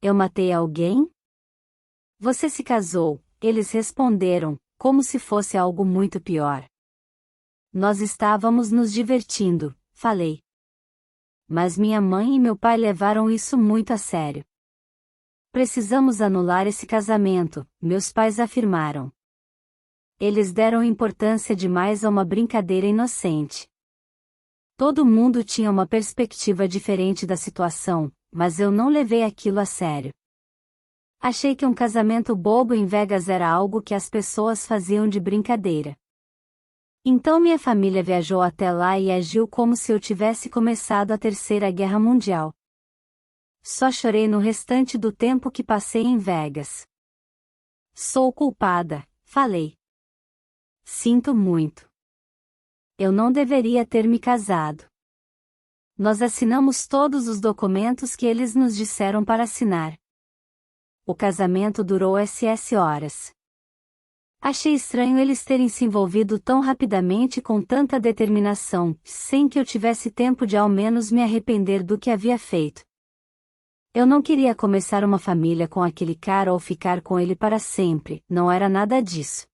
Eu matei alguém? Você se casou, eles responderam, como se fosse algo muito pior. Nós estávamos nos divertindo, falei. Mas minha mãe e meu pai levaram isso muito a sério. Precisamos anular esse casamento, meus pais afirmaram. Eles deram importância demais a uma brincadeira inocente. Todo mundo tinha uma perspectiva diferente da situação, mas eu não levei aquilo a sério. Achei que um casamento bobo em Vegas era algo que as pessoas faziam de brincadeira. Então minha família viajou até lá e agiu como se eu tivesse começado a Terceira Guerra Mundial. Só chorei no restante do tempo que passei em Vegas. Sou culpada, falei. Sinto muito. Eu não deveria ter me casado. Nós assinamos todos os documentos que eles nos disseram para assinar. O casamento durou horas. Achei estranho eles terem se envolvido tão rapidamente com tanta determinação, sem que eu tivesse tempo de ao menos me arrepender do que havia feito. Eu não queria começar uma família com aquele cara ou ficar com ele para sempre, não era nada disso.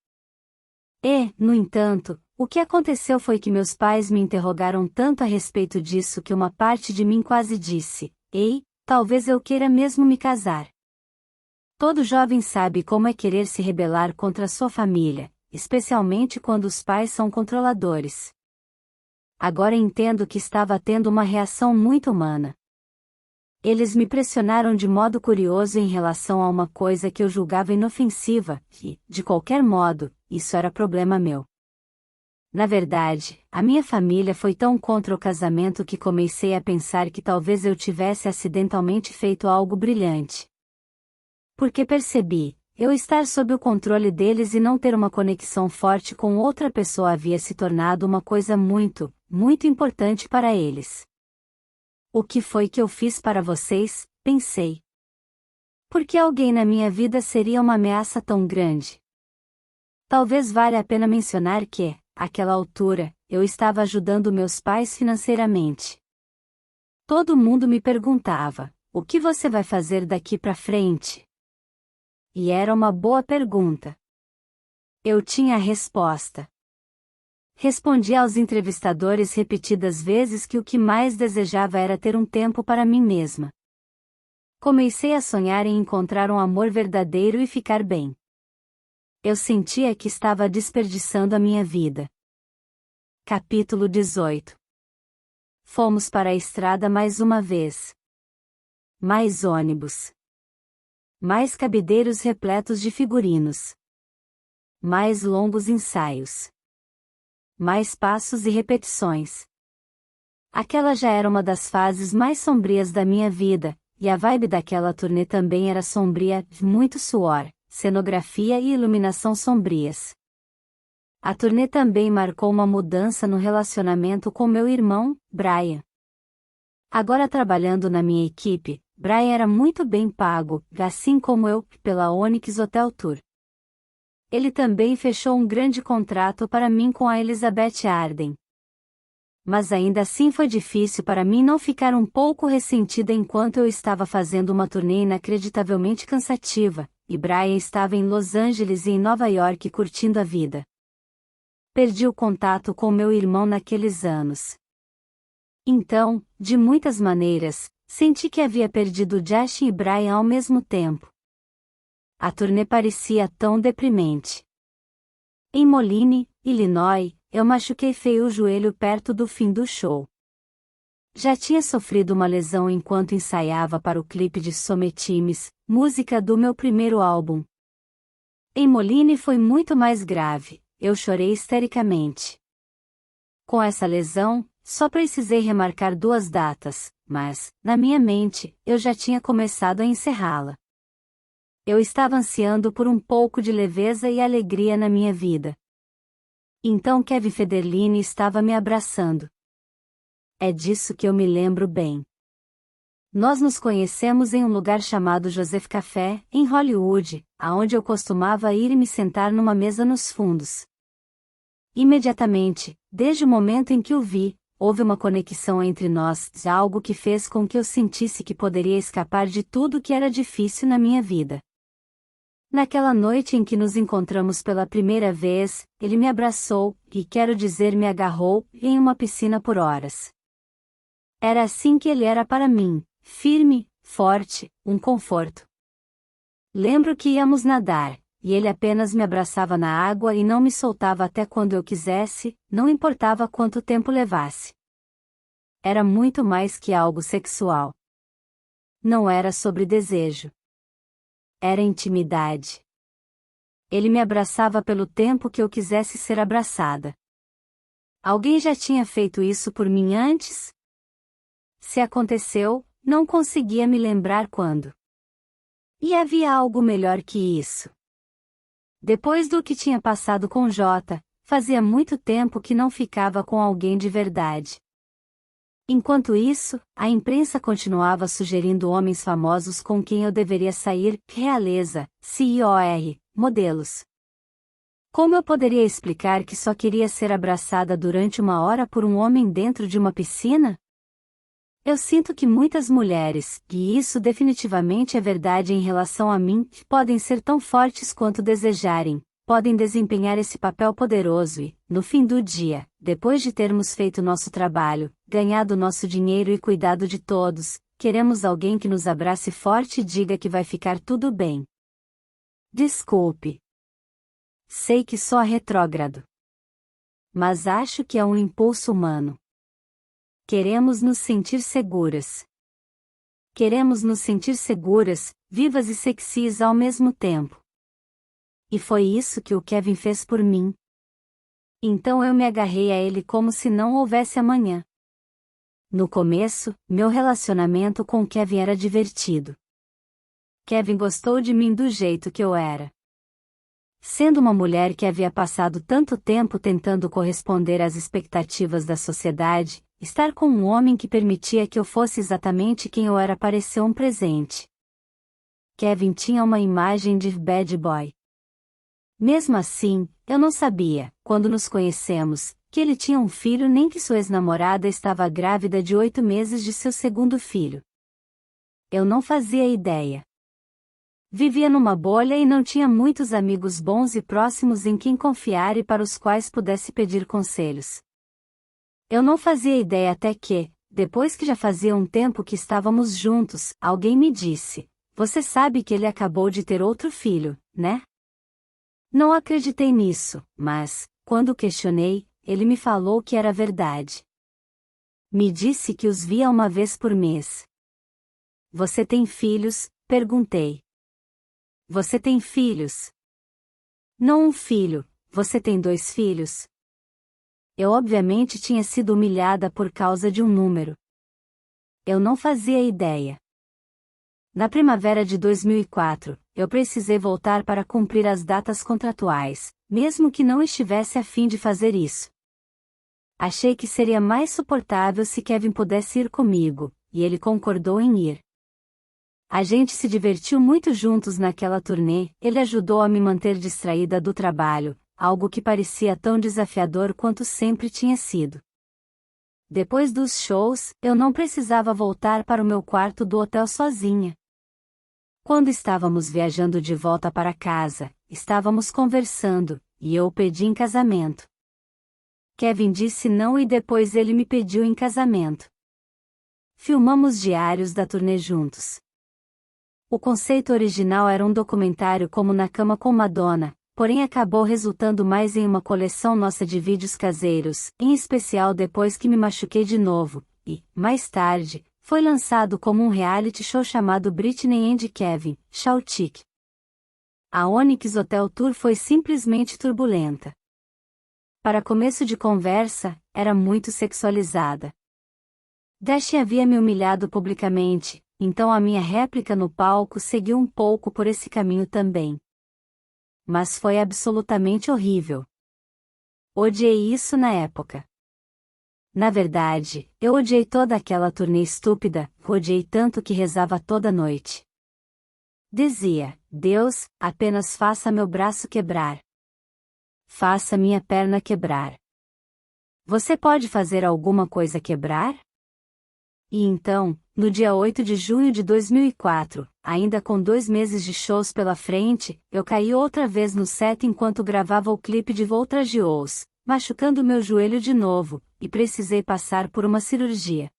E, no entanto, o que aconteceu foi que meus pais me interrogaram tanto a respeito disso que uma parte de mim quase disse: "Ei, talvez eu queira mesmo me casar." Todo jovem sabe como é querer se rebelar contra sua família, especialmente quando os pais são controladores. Agora entendo que estava tendo uma reação muito humana. Eles me pressionaram de modo curioso em relação a uma coisa que eu julgava inofensiva, e, de qualquer modo, isso era problema meu. Na verdade, a minha família foi tão contra o casamento que comecei a pensar que talvez eu tivesse acidentalmente feito algo brilhante. Porque percebi, eu estar sob o controle deles e não ter uma conexão forte com outra pessoa havia se tornado uma coisa muito, muito importante para eles. O que foi que eu fiz para vocês? Pensei. Por que alguém na minha vida seria uma ameaça tão grande? Talvez valha a pena mencionar que, àquela altura, eu estava ajudando meus pais financeiramente. Todo mundo me perguntava: o que você vai fazer daqui para frente? E era uma boa pergunta. Eu tinha a resposta. Respondi aos entrevistadores repetidas vezes que o que mais desejava era ter um tempo para mim mesma. Comecei a sonhar em encontrar um amor verdadeiro e ficar bem. Eu sentia que estava desperdiçando a minha vida. Capítulo 18. Fomos para a estrada mais uma vez. Mais ônibus. Mais cabideiros repletos de figurinos. Mais longos ensaios. Mais passos e repetições. Aquela já era uma das fases mais sombrias da minha vida, e a vibe daquela turnê também era sombria, muito suor, cenografia e iluminação sombrias. A turnê também marcou uma mudança no relacionamento com meu irmão, Brian. Agora trabalhando na minha equipe, Brian era muito bem pago, assim como eu, pela Onyx Hotel Tour. Ele também fechou um grande contrato para mim com a Elizabeth Arden. Mas ainda assim foi difícil para mim não ficar um pouco ressentida enquanto eu estava fazendo uma turnê inacreditavelmente cansativa, e Brian estava em Los Angeles e em Nova York curtindo a vida. Perdi o contato com meu irmão naqueles anos. Então, de muitas maneiras, senti que havia perdido Justin e Brian ao mesmo tempo. A turnê parecia tão deprimente. Em Moline, Illinois, eu machuquei feio o joelho perto do fim do show. Já tinha sofrido uma lesão enquanto ensaiava para o clipe de Sometimes, música do meu primeiro álbum. Em Moline foi muito mais grave, eu chorei histericamente. Com essa lesão, só precisei remarcar 2 datas, mas, na minha mente, eu já tinha começado a encerrá-la. Eu estava ansiando por um pouco de leveza e alegria na minha vida. Então Kevin Federline estava me abraçando. É disso que eu me lembro bem. Nós nos conhecemos em um lugar chamado Joseph Café, em Hollywood, aonde eu costumava ir e me sentar numa mesa nos fundos. Imediatamente, desde o momento em que o vi, houve uma conexão entre nós, algo que fez com que eu sentisse que poderia escapar de tudo que era difícil na minha vida. Naquela noite em que nos encontramos pela primeira vez, ele me abraçou, e quero dizer me agarrou, em uma piscina por horas. Era assim que ele era para mim, firme, forte, um conforto. Lembro que íamos nadar, e ele apenas me abraçava na água e não me soltava até quando eu quisesse, não importava quanto tempo levasse. Era muito mais que algo sexual. Não era sobre desejo. Era intimidade. Ele me abraçava pelo tempo que eu quisesse ser abraçada. Alguém já tinha feito isso por mim antes? Se aconteceu, não conseguia me lembrar quando. E havia algo melhor que isso. Depois do que tinha passado com Jota, fazia muito tempo que não ficava com alguém de verdade. Enquanto isso, a imprensa continuava sugerindo homens famosos com quem eu deveria sair, realeza, CEOR, modelos. Como eu poderia explicar que só queria ser abraçada durante 1 hora por um homem dentro de uma piscina? Eu sinto que muitas mulheres, e isso definitivamente é verdade em relação a mim, podem ser tão fortes quanto desejarem, podem desempenhar esse papel poderoso e, no fim do dia, depois de termos feito nosso trabalho, ganhado nosso dinheiro e cuidado de todos, queremos alguém que nos abrace forte e diga que vai ficar tudo bem. Desculpe. Sei que sou retrógrado. Mas acho que é um impulso humano. Queremos nos sentir seguras. Queremos nos sentir seguras, vivas e sexys ao mesmo tempo. E foi isso que o Kevin fez por mim. Então eu me agarrei a ele como se não houvesse amanhã. No começo, meu relacionamento com Kevin era divertido. Kevin gostou de mim do jeito que eu era. Sendo uma mulher que havia passado tanto tempo tentando corresponder às expectativas da sociedade, estar com um homem que permitia que eu fosse exatamente quem eu era pareceu um presente. Kevin tinha uma imagem de bad boy. Mesmo assim, eu não sabia, quando nos conhecemos, que ele tinha um filho nem que sua ex-namorada estava grávida de 8 meses de seu segundo filho. Eu não fazia ideia. Vivia numa bolha e não tinha muitos amigos bons e próximos em quem confiar e para os quais pudesse pedir conselhos. Eu não fazia ideia até que, depois que já fazia um tempo que estávamos juntos, alguém me disse: "Você sabe que ele acabou de ter outro filho, né?" Não acreditei nisso, mas, quando o questionei, ele me falou que era verdade. Me disse que os via uma vez por mês. "Você tem filhos?" perguntei. "Você tem filhos?" "Não um filho, você tem 2 filhos?" Eu obviamente tinha sido humilhada por causa de um número. Eu não fazia ideia. Na primavera de 2004, eu precisei voltar para cumprir as datas contratuais, mesmo que não estivesse a fim de fazer isso. Achei que seria mais suportável se Kevin pudesse ir comigo, e ele concordou em ir. A gente se divertiu muito juntos naquela turnê, ele ajudou a me manter distraída do trabalho, algo que parecia tão desafiador quanto sempre tinha sido. Depois dos shows, eu não precisava voltar para o meu quarto do hotel sozinha. Quando estávamos viajando de volta para casa, estávamos conversando, e eu o pedi em casamento. Kevin disse não e depois ele me pediu em casamento. Filmamos diários da turnê juntos. O conceito original era um documentário como Na Cama com Madonna, porém acabou resultando mais em uma coleção nossa de vídeos caseiros, em especial depois que me machuquei de novo, e, mais tarde, foi lançado como um reality show chamado Britney and Kevin, Chautic. A Onyx Hotel Tour foi simplesmente turbulenta. Para começo de conversa, era muito sexualizada. Dash havia me humilhado publicamente, então a minha réplica no palco seguiu um pouco por esse caminho também. Mas foi absolutamente horrível. Odiei isso na época. Na verdade, eu odiei toda aquela turnê estúpida, odiei tanto que rezava toda noite. Dizia: "Deus, apenas faça meu braço quebrar. Faça minha perna quebrar. Você pode fazer alguma coisa quebrar?" E então, no dia 8 de junho de 2004, ainda com 2 meses de shows pela frente, eu caí outra vez no set enquanto gravava o clipe de Voltragious, machucando meu joelho de novo, e precisei passar por uma cirurgia.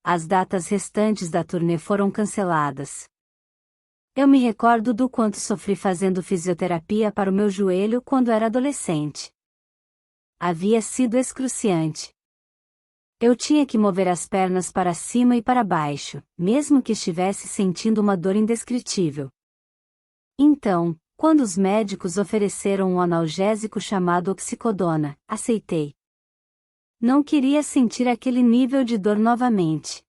As datas restantes da turnê foram canceladas. Eu me recordo do quanto sofri fazendo fisioterapia para o meu joelho quando era adolescente. Havia sido excruciante. Eu tinha que mover as pernas para cima e para baixo, mesmo que estivesse sentindo uma dor indescritível. Então, quando os médicos ofereceram um analgésico chamado oxicodona, aceitei. Não queria sentir aquele nível de dor novamente.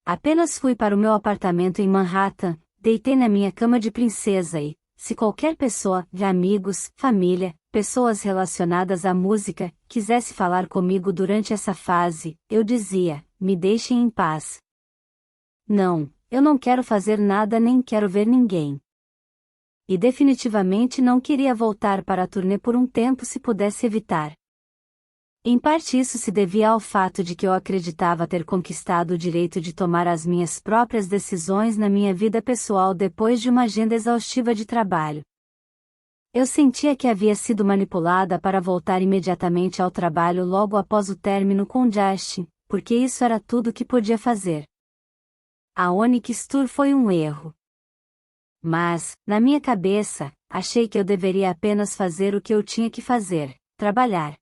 Apenas fui para o meu apartamento em Manhattan, deitei na minha cama de princesa e, se qualquer pessoa, de amigos, família, pessoas relacionadas à música, quisesse falar comigo durante essa fase, eu dizia: "Me deixem em paz. Não, eu não quero fazer nada nem quero ver ninguém." E definitivamente não queria voltar para a turnê por um tempo se pudesse evitar. Em parte isso se devia ao fato de que eu acreditava ter conquistado o direito de tomar as minhas próprias decisões na minha vida pessoal depois de uma agenda exaustiva de trabalho. Eu sentia que havia sido manipulada para voltar imediatamente ao trabalho logo após o término com Justin, porque isso era tudo que podia fazer. A Onyx Tour foi um erro. Mas, na minha cabeça, achei que eu deveria apenas fazer o que eu tinha que fazer: trabalhar.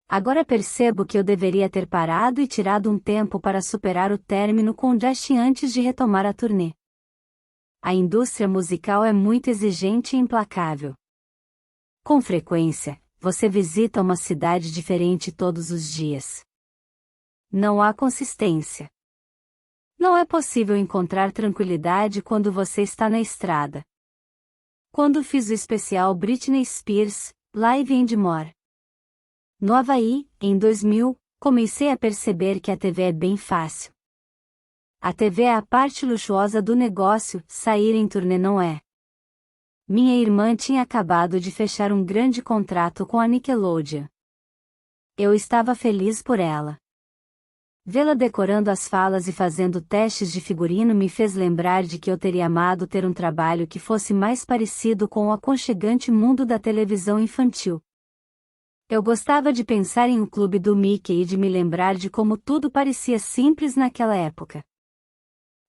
Agora percebo que eu deveria ter parado e tirado um tempo para superar o término com Justin antes de retomar a turnê. A indústria musical é muito exigente e implacável. Com frequência, você visita uma cidade diferente todos os dias. Não há consistência. Não é possível encontrar tranquilidade quando você está na estrada. Quando fiz o especial Britney Spears, Live and More no Havaí, em 2000, comecei a perceber que a TV é bem fácil. A TV é a parte luxuosa do negócio, sair em turnê não é. Minha irmã tinha acabado de fechar um grande contrato com a Nickelodeon. Eu estava feliz por ela. Vê-la decorando as falas e fazendo testes de figurino me fez lembrar de que eu teria amado ter um trabalho que fosse mais parecido com o aconchegante mundo da televisão infantil. Eu gostava de pensar em um clube do Mickey e de me lembrar de como tudo parecia simples naquela época.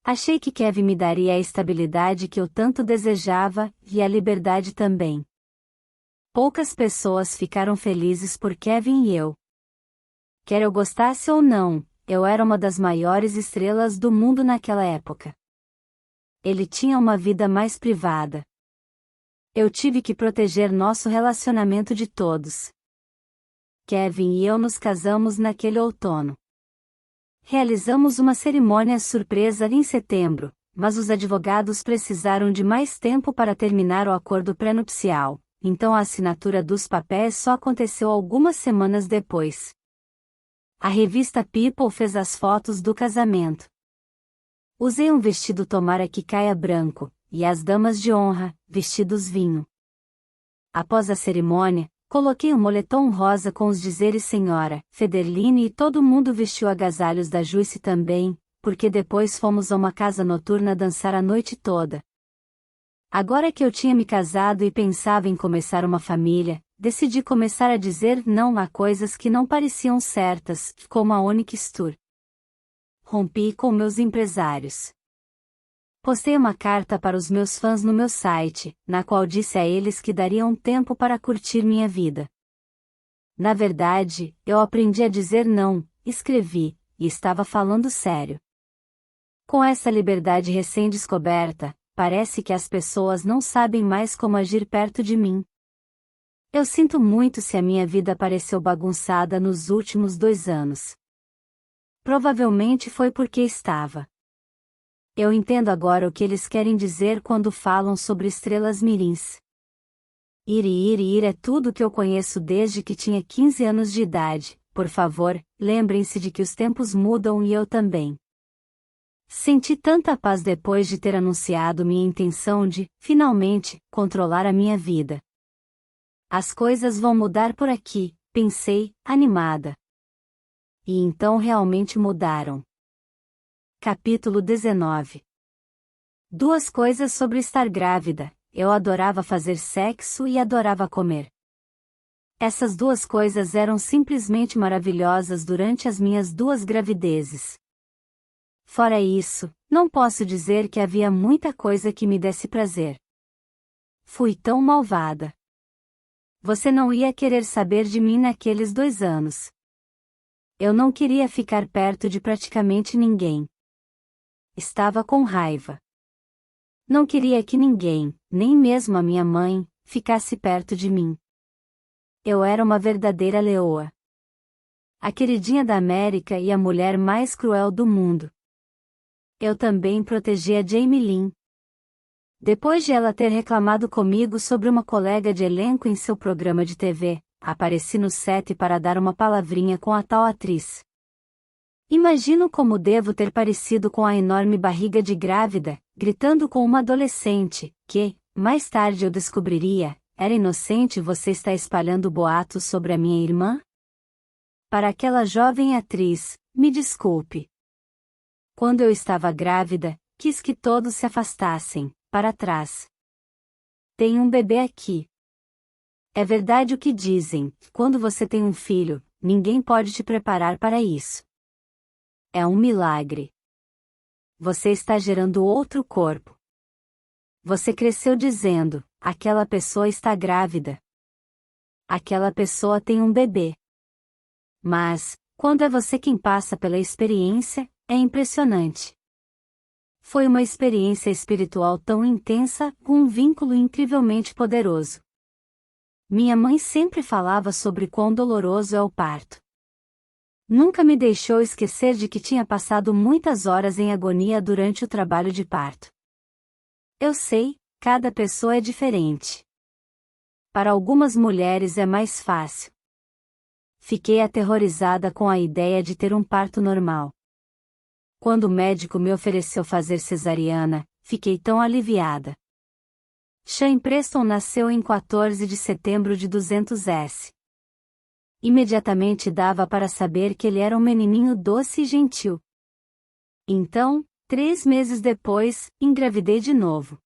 Achei que Kevin me daria a estabilidade que eu tanto desejava, e a liberdade também. Poucas pessoas ficaram felizes por Kevin e eu. Quer eu gostasse ou não, eu era uma das maiores estrelas do mundo naquela época. Ele tinha uma vida mais privada. Eu tive que proteger nosso relacionamento de todos. Kevin e eu nos casamos naquele outono. Realizamos uma cerimônia surpresa em setembro, mas os advogados precisaram de mais tempo para terminar o acordo pré-nupcial, então a assinatura dos papéis só aconteceu algumas semanas depois. A revista People fez as fotos do casamento. Usei um vestido tomara que caia branco, e as damas de honra, vestidos vinho. Após a cerimônia, coloquei um moletom rosa com os dizeres Senhora Federline e todo mundo vestiu agasalhos da Juice também, porque depois fomos a uma casa noturna dançar a noite toda. Agora que eu tinha me casado e pensava em começar uma família, decidi começar a dizer não a coisas que não pareciam certas, como a Onyx Tour. Rompi com meus empresários. Postei uma carta para os meus fãs no meu site, na qual disse a eles que daria um tempo para curtir minha vida. Na verdade, eu aprendi a dizer não, escrevi, e estava falando sério. Com essa liberdade recém-descoberta, parece que as pessoas não sabem mais como agir perto de mim. Eu sinto muito se a minha vida pareceu bagunçada nos últimos 2 anos. Provavelmente foi porque estava. Eu entendo agora o que eles querem dizer quando falam sobre estrelas mirins. Ir é tudo que eu conheço desde que tinha 15 anos de idade. Por favor, lembrem-se de que os tempos mudam e eu também. Senti tanta paz depois de ter anunciado minha intenção de, finalmente, controlar a minha vida. As coisas vão mudar por aqui, pensei, animada. E então realmente mudaram. Capítulo 19. 2 coisas sobre estar grávida: eu adorava fazer sexo e adorava comer. Essas 2 coisas eram simplesmente maravilhosas durante as minhas 2 gravidezes. Fora isso, não posso dizer que havia muita coisa que me desse prazer. Fui tão malvada. Você não ia querer saber de mim naqueles 2 anos. Eu não queria ficar perto de praticamente ninguém. Estava com raiva. Não queria que ninguém, nem mesmo a minha mãe, ficasse perto de mim. Eu era uma verdadeira leoa. A queridinha da América e a mulher mais cruel do mundo. Eu também protegia Jamie Lynn. Depois de ela ter reclamado comigo sobre uma colega de elenco em seu programa de TV, apareci no set para dar uma palavrinha com a tal atriz. Imagino como devo ter parecido com a enorme barriga de grávida, gritando com uma adolescente, que, mais tarde eu descobriria, era inocente. Você está espalhando boatos sobre a minha irmã? Para aquela jovem atriz, me desculpe. Quando eu estava grávida, quis que todos se afastassem, para trás. Tem um bebê aqui. É verdade o que dizem: quando você tem um filho, ninguém pode te preparar para isso. É um milagre. Você está gerando outro corpo. Você cresceu dizendo: aquela pessoa está grávida. Aquela pessoa tem um bebê. Mas, quando é você quem passa pela experiência, é impressionante. Foi uma experiência espiritual tão intensa, com um vínculo incrivelmente poderoso. Minha mãe sempre falava sobre quão doloroso é o parto. Nunca me deixou esquecer de que tinha passado muitas horas em agonia durante o trabalho de parto. Eu sei, cada pessoa é diferente. Para algumas mulheres é mais fácil. Fiquei aterrorizada com a ideia de ter um parto normal. Quando o médico me ofereceu fazer cesariana, fiquei tão aliviada. Shane Preston nasceu em 14 de setembro de 200S. Imediatamente dava para saber que ele era um menininho doce e gentil. Então, 3 meses depois, engravidei de novo.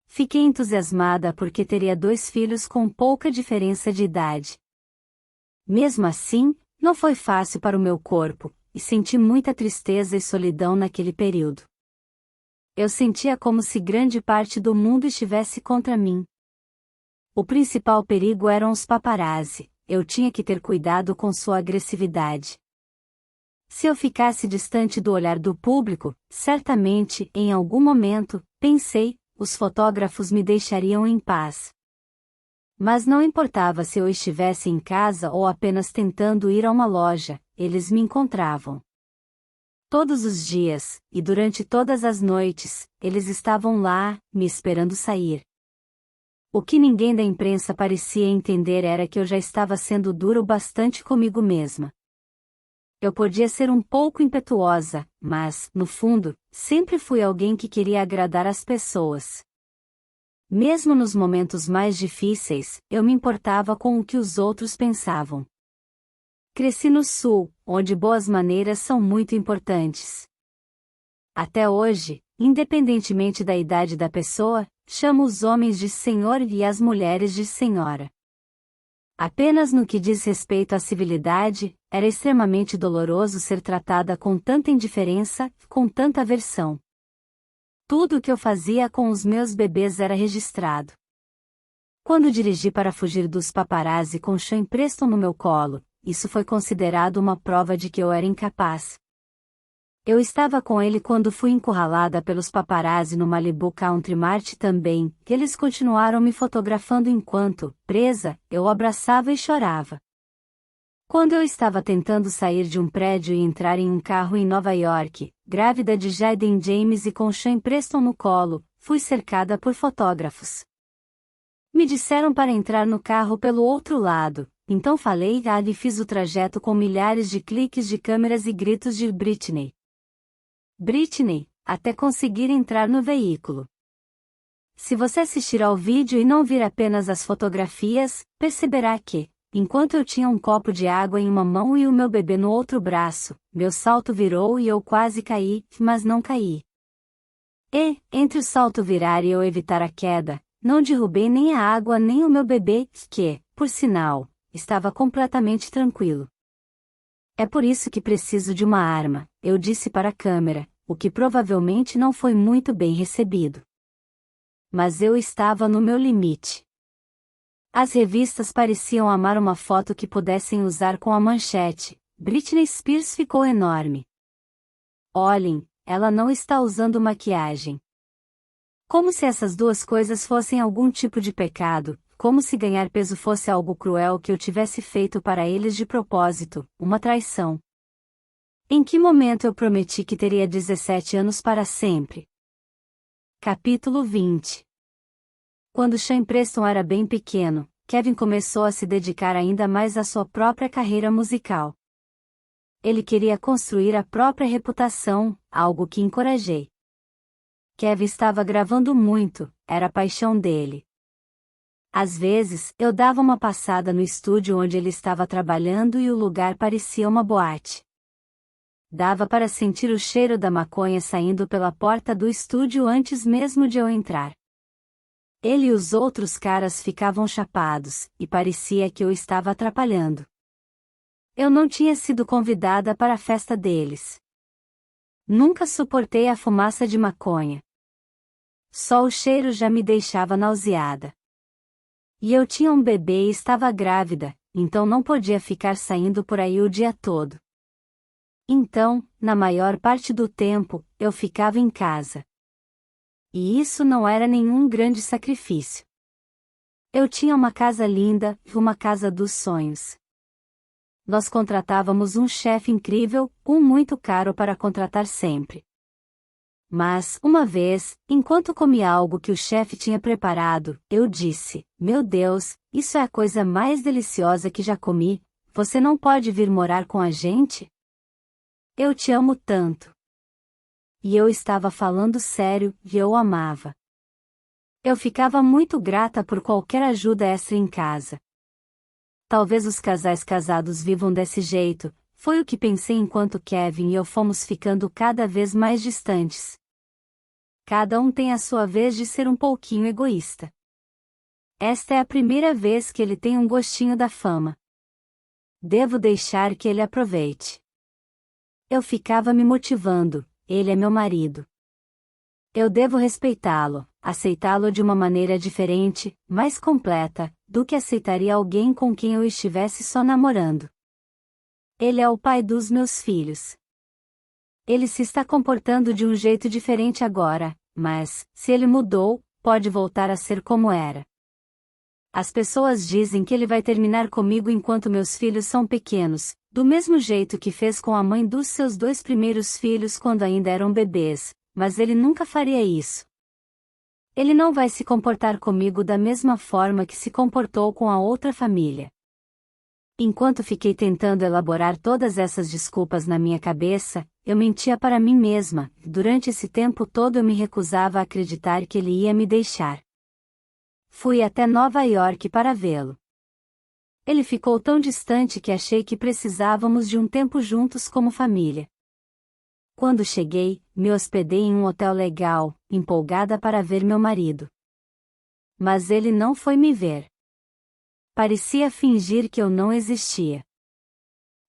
Fiquei entusiasmada porque teria 2 filhos com pouca diferença de idade. Mesmo assim, não foi fácil para o meu corpo, e senti muita tristeza e solidão naquele período. Eu sentia como se grande parte do mundo estivesse contra mim. O principal perigo eram os paparazzi, eu tinha que ter cuidado com sua agressividade. Se eu ficasse distante do olhar do público, certamente, em algum momento, pensei, os fotógrafos me deixariam em paz. Mas não importava se eu estivesse em casa ou apenas tentando ir a uma loja, eles me encontravam. Todos os dias, e durante todas as noites, eles estavam lá, me esperando sair. O que ninguém da imprensa parecia entender era que eu já estava sendo duro bastante comigo mesma. Eu podia ser um pouco impetuosa, mas, no fundo, sempre fui alguém que queria agradar as pessoas. Mesmo nos momentos mais difíceis, eu me importava com o que os outros pensavam. Cresci no Sul, onde boas maneiras são muito importantes. Até hoje, independentemente da idade da pessoa, chamo os homens de senhor e as mulheres de senhora. Apenas no que diz respeito à civilidade, era extremamente doloroso ser tratada com tanta indiferença, com tanta aversão. Tudo o que eu fazia com os meus bebês era registrado. Quando dirigi para fugir dos paparazzi com Shane Preston no meu colo, isso foi considerado uma prova de que eu era incapaz. Eu estava com ele quando fui encurralada pelos paparazzi no Malibu Country Mart também, e eles continuaram me fotografando enquanto, presa, eu o abraçava e chorava. Quando eu estava tentando sair de um prédio e entrar em um carro em Nova York, grávida de Jaden James e com Shane Preston no colo, fui cercada por fotógrafos. Me disseram para entrar no carro pelo outro lado, então falei e fiz o trajeto com milhares de cliques de câmeras e gritos de Britney. Britney, até conseguir entrar no veículo. Se você assistir ao vídeo e não vir apenas as fotografias, perceberá que, enquanto eu tinha um copo de água em uma mão e o meu bebê no outro braço, meu salto virou e eu quase caí, mas não caí. E, entre o salto virar e eu evitar a queda, não derrubei nem a água nem o meu bebê, que, por sinal, estava completamente tranquilo. É por isso que preciso de uma arma, eu disse para a câmera, o que provavelmente não foi muito bem recebido. Mas eu estava no meu limite. As revistas pareciam amar uma foto que pudessem usar com a manchete: Britney Spears ficou enorme. Olhem, ela não está usando maquiagem. Como se essas duas coisas fossem algum tipo de pecado, como se ganhar peso fosse algo cruel que eu tivesse feito para eles de propósito, uma traição. Em que momento eu prometi que teria 17 anos para sempre? Capítulo 20. Quando Shane Preston era bem pequeno, Kevin começou a se dedicar ainda mais à sua própria carreira musical. Ele queria construir a própria reputação, algo que encorajei. Kevin estava gravando muito, era a paixão dele. Às vezes, eu dava uma passada no estúdio onde ele estava trabalhando e o lugar parecia uma boate. Dava para sentir o cheiro da maconha saindo pela porta do estúdio antes mesmo de eu entrar. Ele e os outros caras ficavam chapados, e parecia que eu estava atrapalhando. Eu não tinha sido convidada para a festa deles. Nunca suportei a fumaça de maconha. Só o cheiro já me deixava nauseada. E eu tinha um bebê e estava grávida, então não podia ficar saindo por aí o dia todo. Então, na maior parte do tempo, eu ficava em casa. E isso não era nenhum grande sacrifício. Eu tinha uma casa linda, uma casa dos sonhos. Nós contratávamos um chefe incrível, um muito caro para contratar sempre. Mas, uma vez, enquanto comia algo que o chefe tinha preparado, eu disse: "Meu Deus, isso é a coisa mais deliciosa que já comi, você não pode vir morar com a gente? Eu te amo tanto." E eu estava falando sério, e eu o amava. Eu ficava muito grata por qualquer ajuda extra em casa. Talvez os casais casados vivam desse jeito, foi o que pensei enquanto Kevin e eu fomos ficando cada vez mais distantes. Cada um tem a sua vez de ser um pouquinho egoísta. Esta é a primeira vez que ele tem um gostinho da fama. Devo deixar que ele aproveite. Eu ficava me motivando, ele é meu marido. Eu devo respeitá-lo, aceitá-lo de uma maneira diferente, mais completa, do que aceitaria alguém com quem eu estivesse só namorando. Ele é o pai dos meus filhos. Ele se está comportando de um jeito diferente agora, mas, se ele mudou, pode voltar a ser como era. As pessoas dizem que ele vai terminar comigo enquanto meus filhos são pequenos, do mesmo jeito que fez com a mãe dos seus 2 primeiros filhos quando ainda eram bebês, mas ele nunca faria isso. Ele não vai se comportar comigo da mesma forma que se comportou com a outra família. Enquanto fiquei tentando elaborar todas essas desculpas na minha cabeça, eu mentia para mim mesma, durante esse tempo todo eu me recusava a acreditar que ele ia me deixar. Fui até Nova York para vê-lo. Ele ficou tão distante que achei que precisávamos de um tempo juntos como família. Quando cheguei, me hospedei em um hotel legal, empolgada para ver meu marido. Mas ele não foi me ver. Parecia fingir que eu não existia.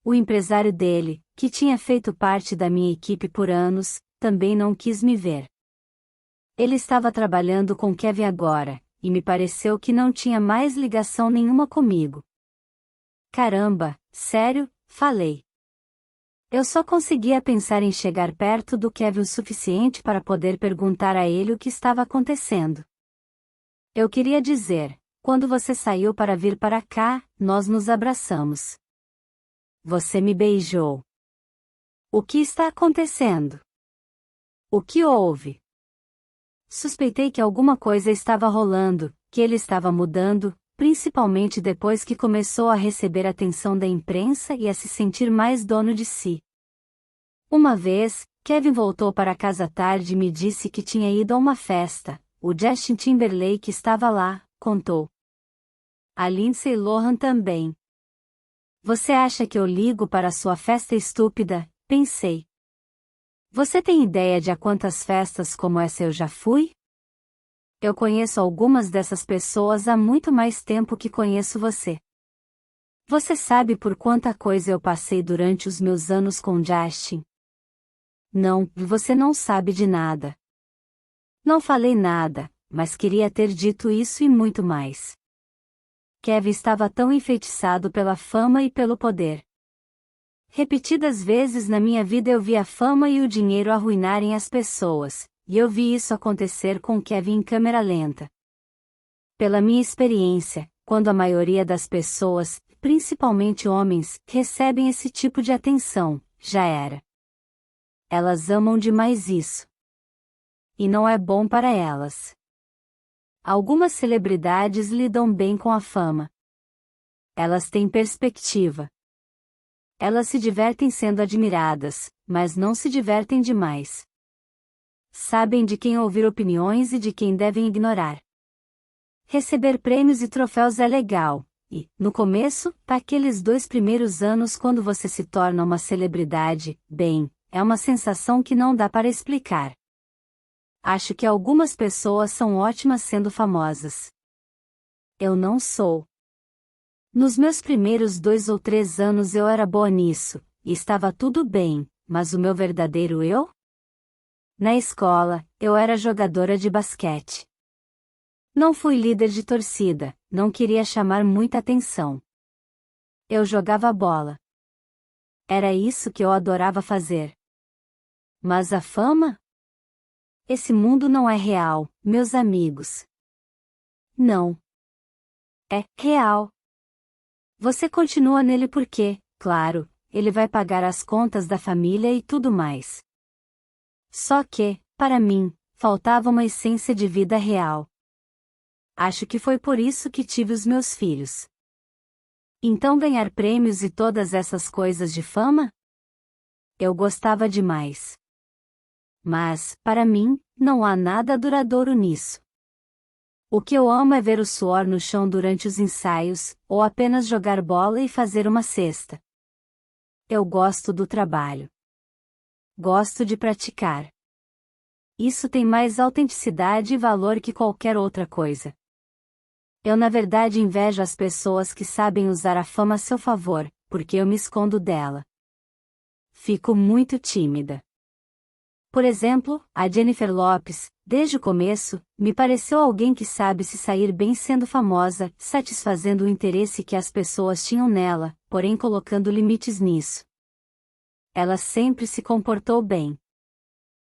O empresário dele, que tinha feito parte da minha equipe por anos, também não quis me ver. Ele estava trabalhando com Kevin agora, e me pareceu que não tinha mais ligação nenhuma comigo. Caramba, sério? Falei. Eu só conseguia pensar em chegar perto do Kevin o suficiente para poder perguntar a ele o que estava acontecendo. Eu queria dizer: quando você saiu para vir para cá, nós nos abraçamos. Você me beijou. O que está acontecendo? O que houve? Suspeitei que alguma coisa estava rolando, que ele estava mudando, principalmente depois que começou a receber atenção da imprensa e a se sentir mais dono de si. Uma vez, Kevin voltou para casa tarde e me disse que tinha ido a uma festa. O Justin Timberlake estava lá, contou. A Lindsay Lohan também. Você acha que eu ligo para sua festa estúpida? Pensei. Você tem ideia de a quantas festas como essa eu já fui? Eu conheço algumas dessas pessoas há muito mais tempo que conheço você. Você sabe por quanta coisa eu passei durante os meus anos com Justin? Não, você não sabe de nada. Não falei nada, mas queria ter dito isso e muito mais. Kevin estava tão enfeitiçado pela fama e pelo poder. Repetidas vezes na minha vida eu vi a fama e o dinheiro arruinarem as pessoas, e eu vi isso acontecer com Kevin em câmera lenta. Pela minha experiência, quando a maioria das pessoas, principalmente homens, recebem esse tipo de atenção, já era. Elas amam demais isso. E não é bom para elas. Algumas celebridades lidam bem com a fama. Elas têm perspectiva. Elas se divertem sendo admiradas, mas não se divertem demais. Sabem de quem ouvir opiniões e de quem devem ignorar. Receber prêmios e troféus é legal, e, no começo, aqueles 2 primeiros anos quando você se torna uma celebridade, bem, é uma sensação que não dá para explicar. Acho que algumas pessoas são ótimas sendo famosas. Eu não sou. Nos meus primeiros 2 ou 3 anos eu era boa nisso, e estava tudo bem, mas o meu verdadeiro eu? Na escola, eu era jogadora de basquete. Não fui líder de torcida, não queria chamar muita atenção. Eu jogava bola. Era isso que eu adorava fazer. Mas a fama? Esse mundo não é real, meus amigos. Não. É real. Você continua nele porque, claro, ele vai pagar as contas da família e tudo mais. Só que, para mim, faltava uma essência de vida real. Acho que foi por isso que tive os meus filhos. Então ganhar prêmios e todas essas coisas de fama? Eu gostava demais. Mas, para mim, não há nada duradouro nisso. O que eu amo é ver o suor no chão durante os ensaios, ou apenas jogar bola e fazer uma cesta. Eu gosto do trabalho. Gosto de praticar. Isso tem mais autenticidade e valor que qualquer outra coisa. Eu na verdade invejo as pessoas que sabem usar a fama a seu favor, porque eu me escondo dela. Fico muito tímida. Por exemplo, a Jennifer Lopez, desde o começo, me pareceu alguém que sabe se sair bem sendo famosa, satisfazendo o interesse que as pessoas tinham nela, porém colocando limites nisso. Ela sempre se comportou bem.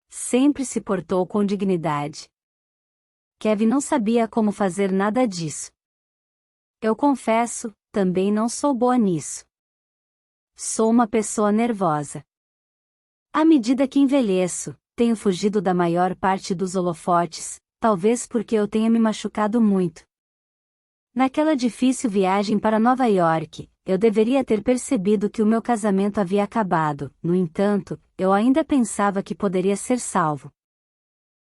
Sempre se portou com dignidade. Kevin não sabia como fazer nada disso. Eu confesso, também não sou boa nisso. Sou uma pessoa nervosa. À medida que envelheço, tenho fugido da maior parte dos holofotes, talvez porque eu tenha me machucado muito. Naquela difícil viagem para Nova York, eu deveria ter percebido que o meu casamento havia acabado, no entanto, eu ainda pensava que poderia ser salvo.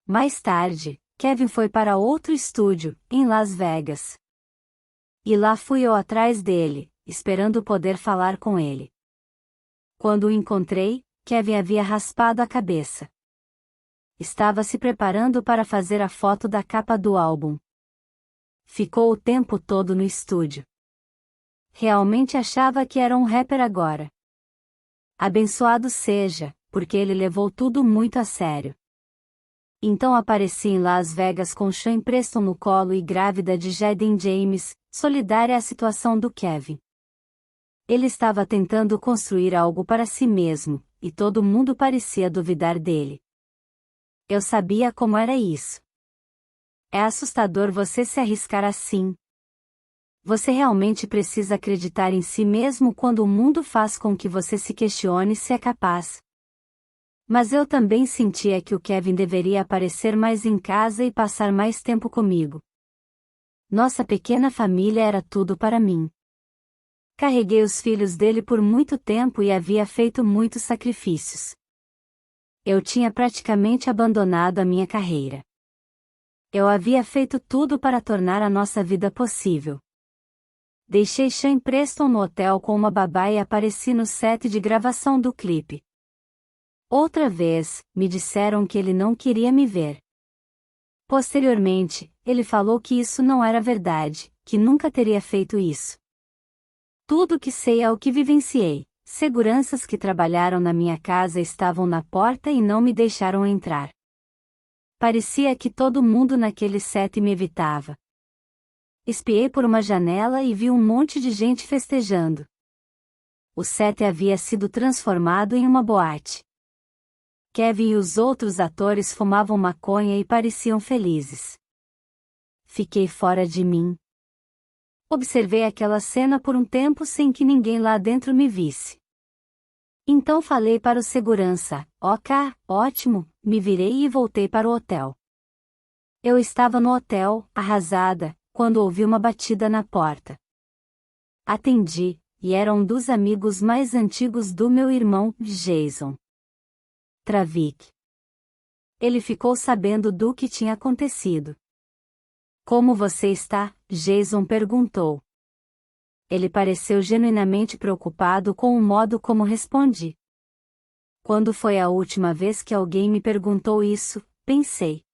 Mais tarde, Kevin foi para outro estúdio, em Las Vegas. E lá fui eu atrás dele, esperando poder falar com ele. Quando o encontrei, Kevin havia raspado a cabeça. Estava se preparando para fazer a foto da capa do álbum. Ficou o tempo todo no estúdio. Realmente achava que era um rapper agora. Abençoado seja, porque ele levou tudo muito a sério. Então apareci em Las Vegas com Sean Preston no colo e grávida de Jaden James, solidária à situação do Kevin. Ele estava tentando construir algo para si mesmo, e todo mundo parecia duvidar dele. Eu sabia como era isso. É assustador você se arriscar assim. Você realmente precisa acreditar em si mesmo quando o mundo faz com que você se questione se é capaz. Mas eu também sentia que o Kevin deveria aparecer mais em casa e passar mais tempo comigo. Nossa pequena família era tudo para mim. Carreguei os filhos dele por muito tempo e havia feito muitos sacrifícios. Eu tinha praticamente abandonado a minha carreira. Eu havia feito tudo para tornar a nossa vida possível. Deixei Sean Preston no hotel com uma babá e apareci no set de gravação do clipe. Outra vez, me disseram que ele não queria me ver. Posteriormente, ele falou que isso não era verdade, que nunca teria feito isso. Tudo que sei é o que vivenciei. Seguranças que trabalharam na minha casa estavam na porta e não me deixaram entrar. Parecia que todo mundo naquele set me evitava. Espiei por uma janela e vi um monte de gente festejando. O set havia sido transformado em uma boate. Kevin e os outros atores fumavam maconha e pareciam felizes. Fiquei fora de mim. Observei aquela cena por um tempo sem que ninguém lá dentro me visse. Então falei para o segurança, ok, ótimo, me virei e voltei para o hotel. Eu estava no hotel, arrasada, quando ouvi uma batida na porta. Atendi, e era um dos amigos mais antigos do meu irmão, Jason Travick. Ele ficou sabendo do que tinha acontecido. Como você está? Jason perguntou. Ele pareceu genuinamente preocupado com o modo como respondi. Quando foi a última vez que alguém me perguntou isso, pensei.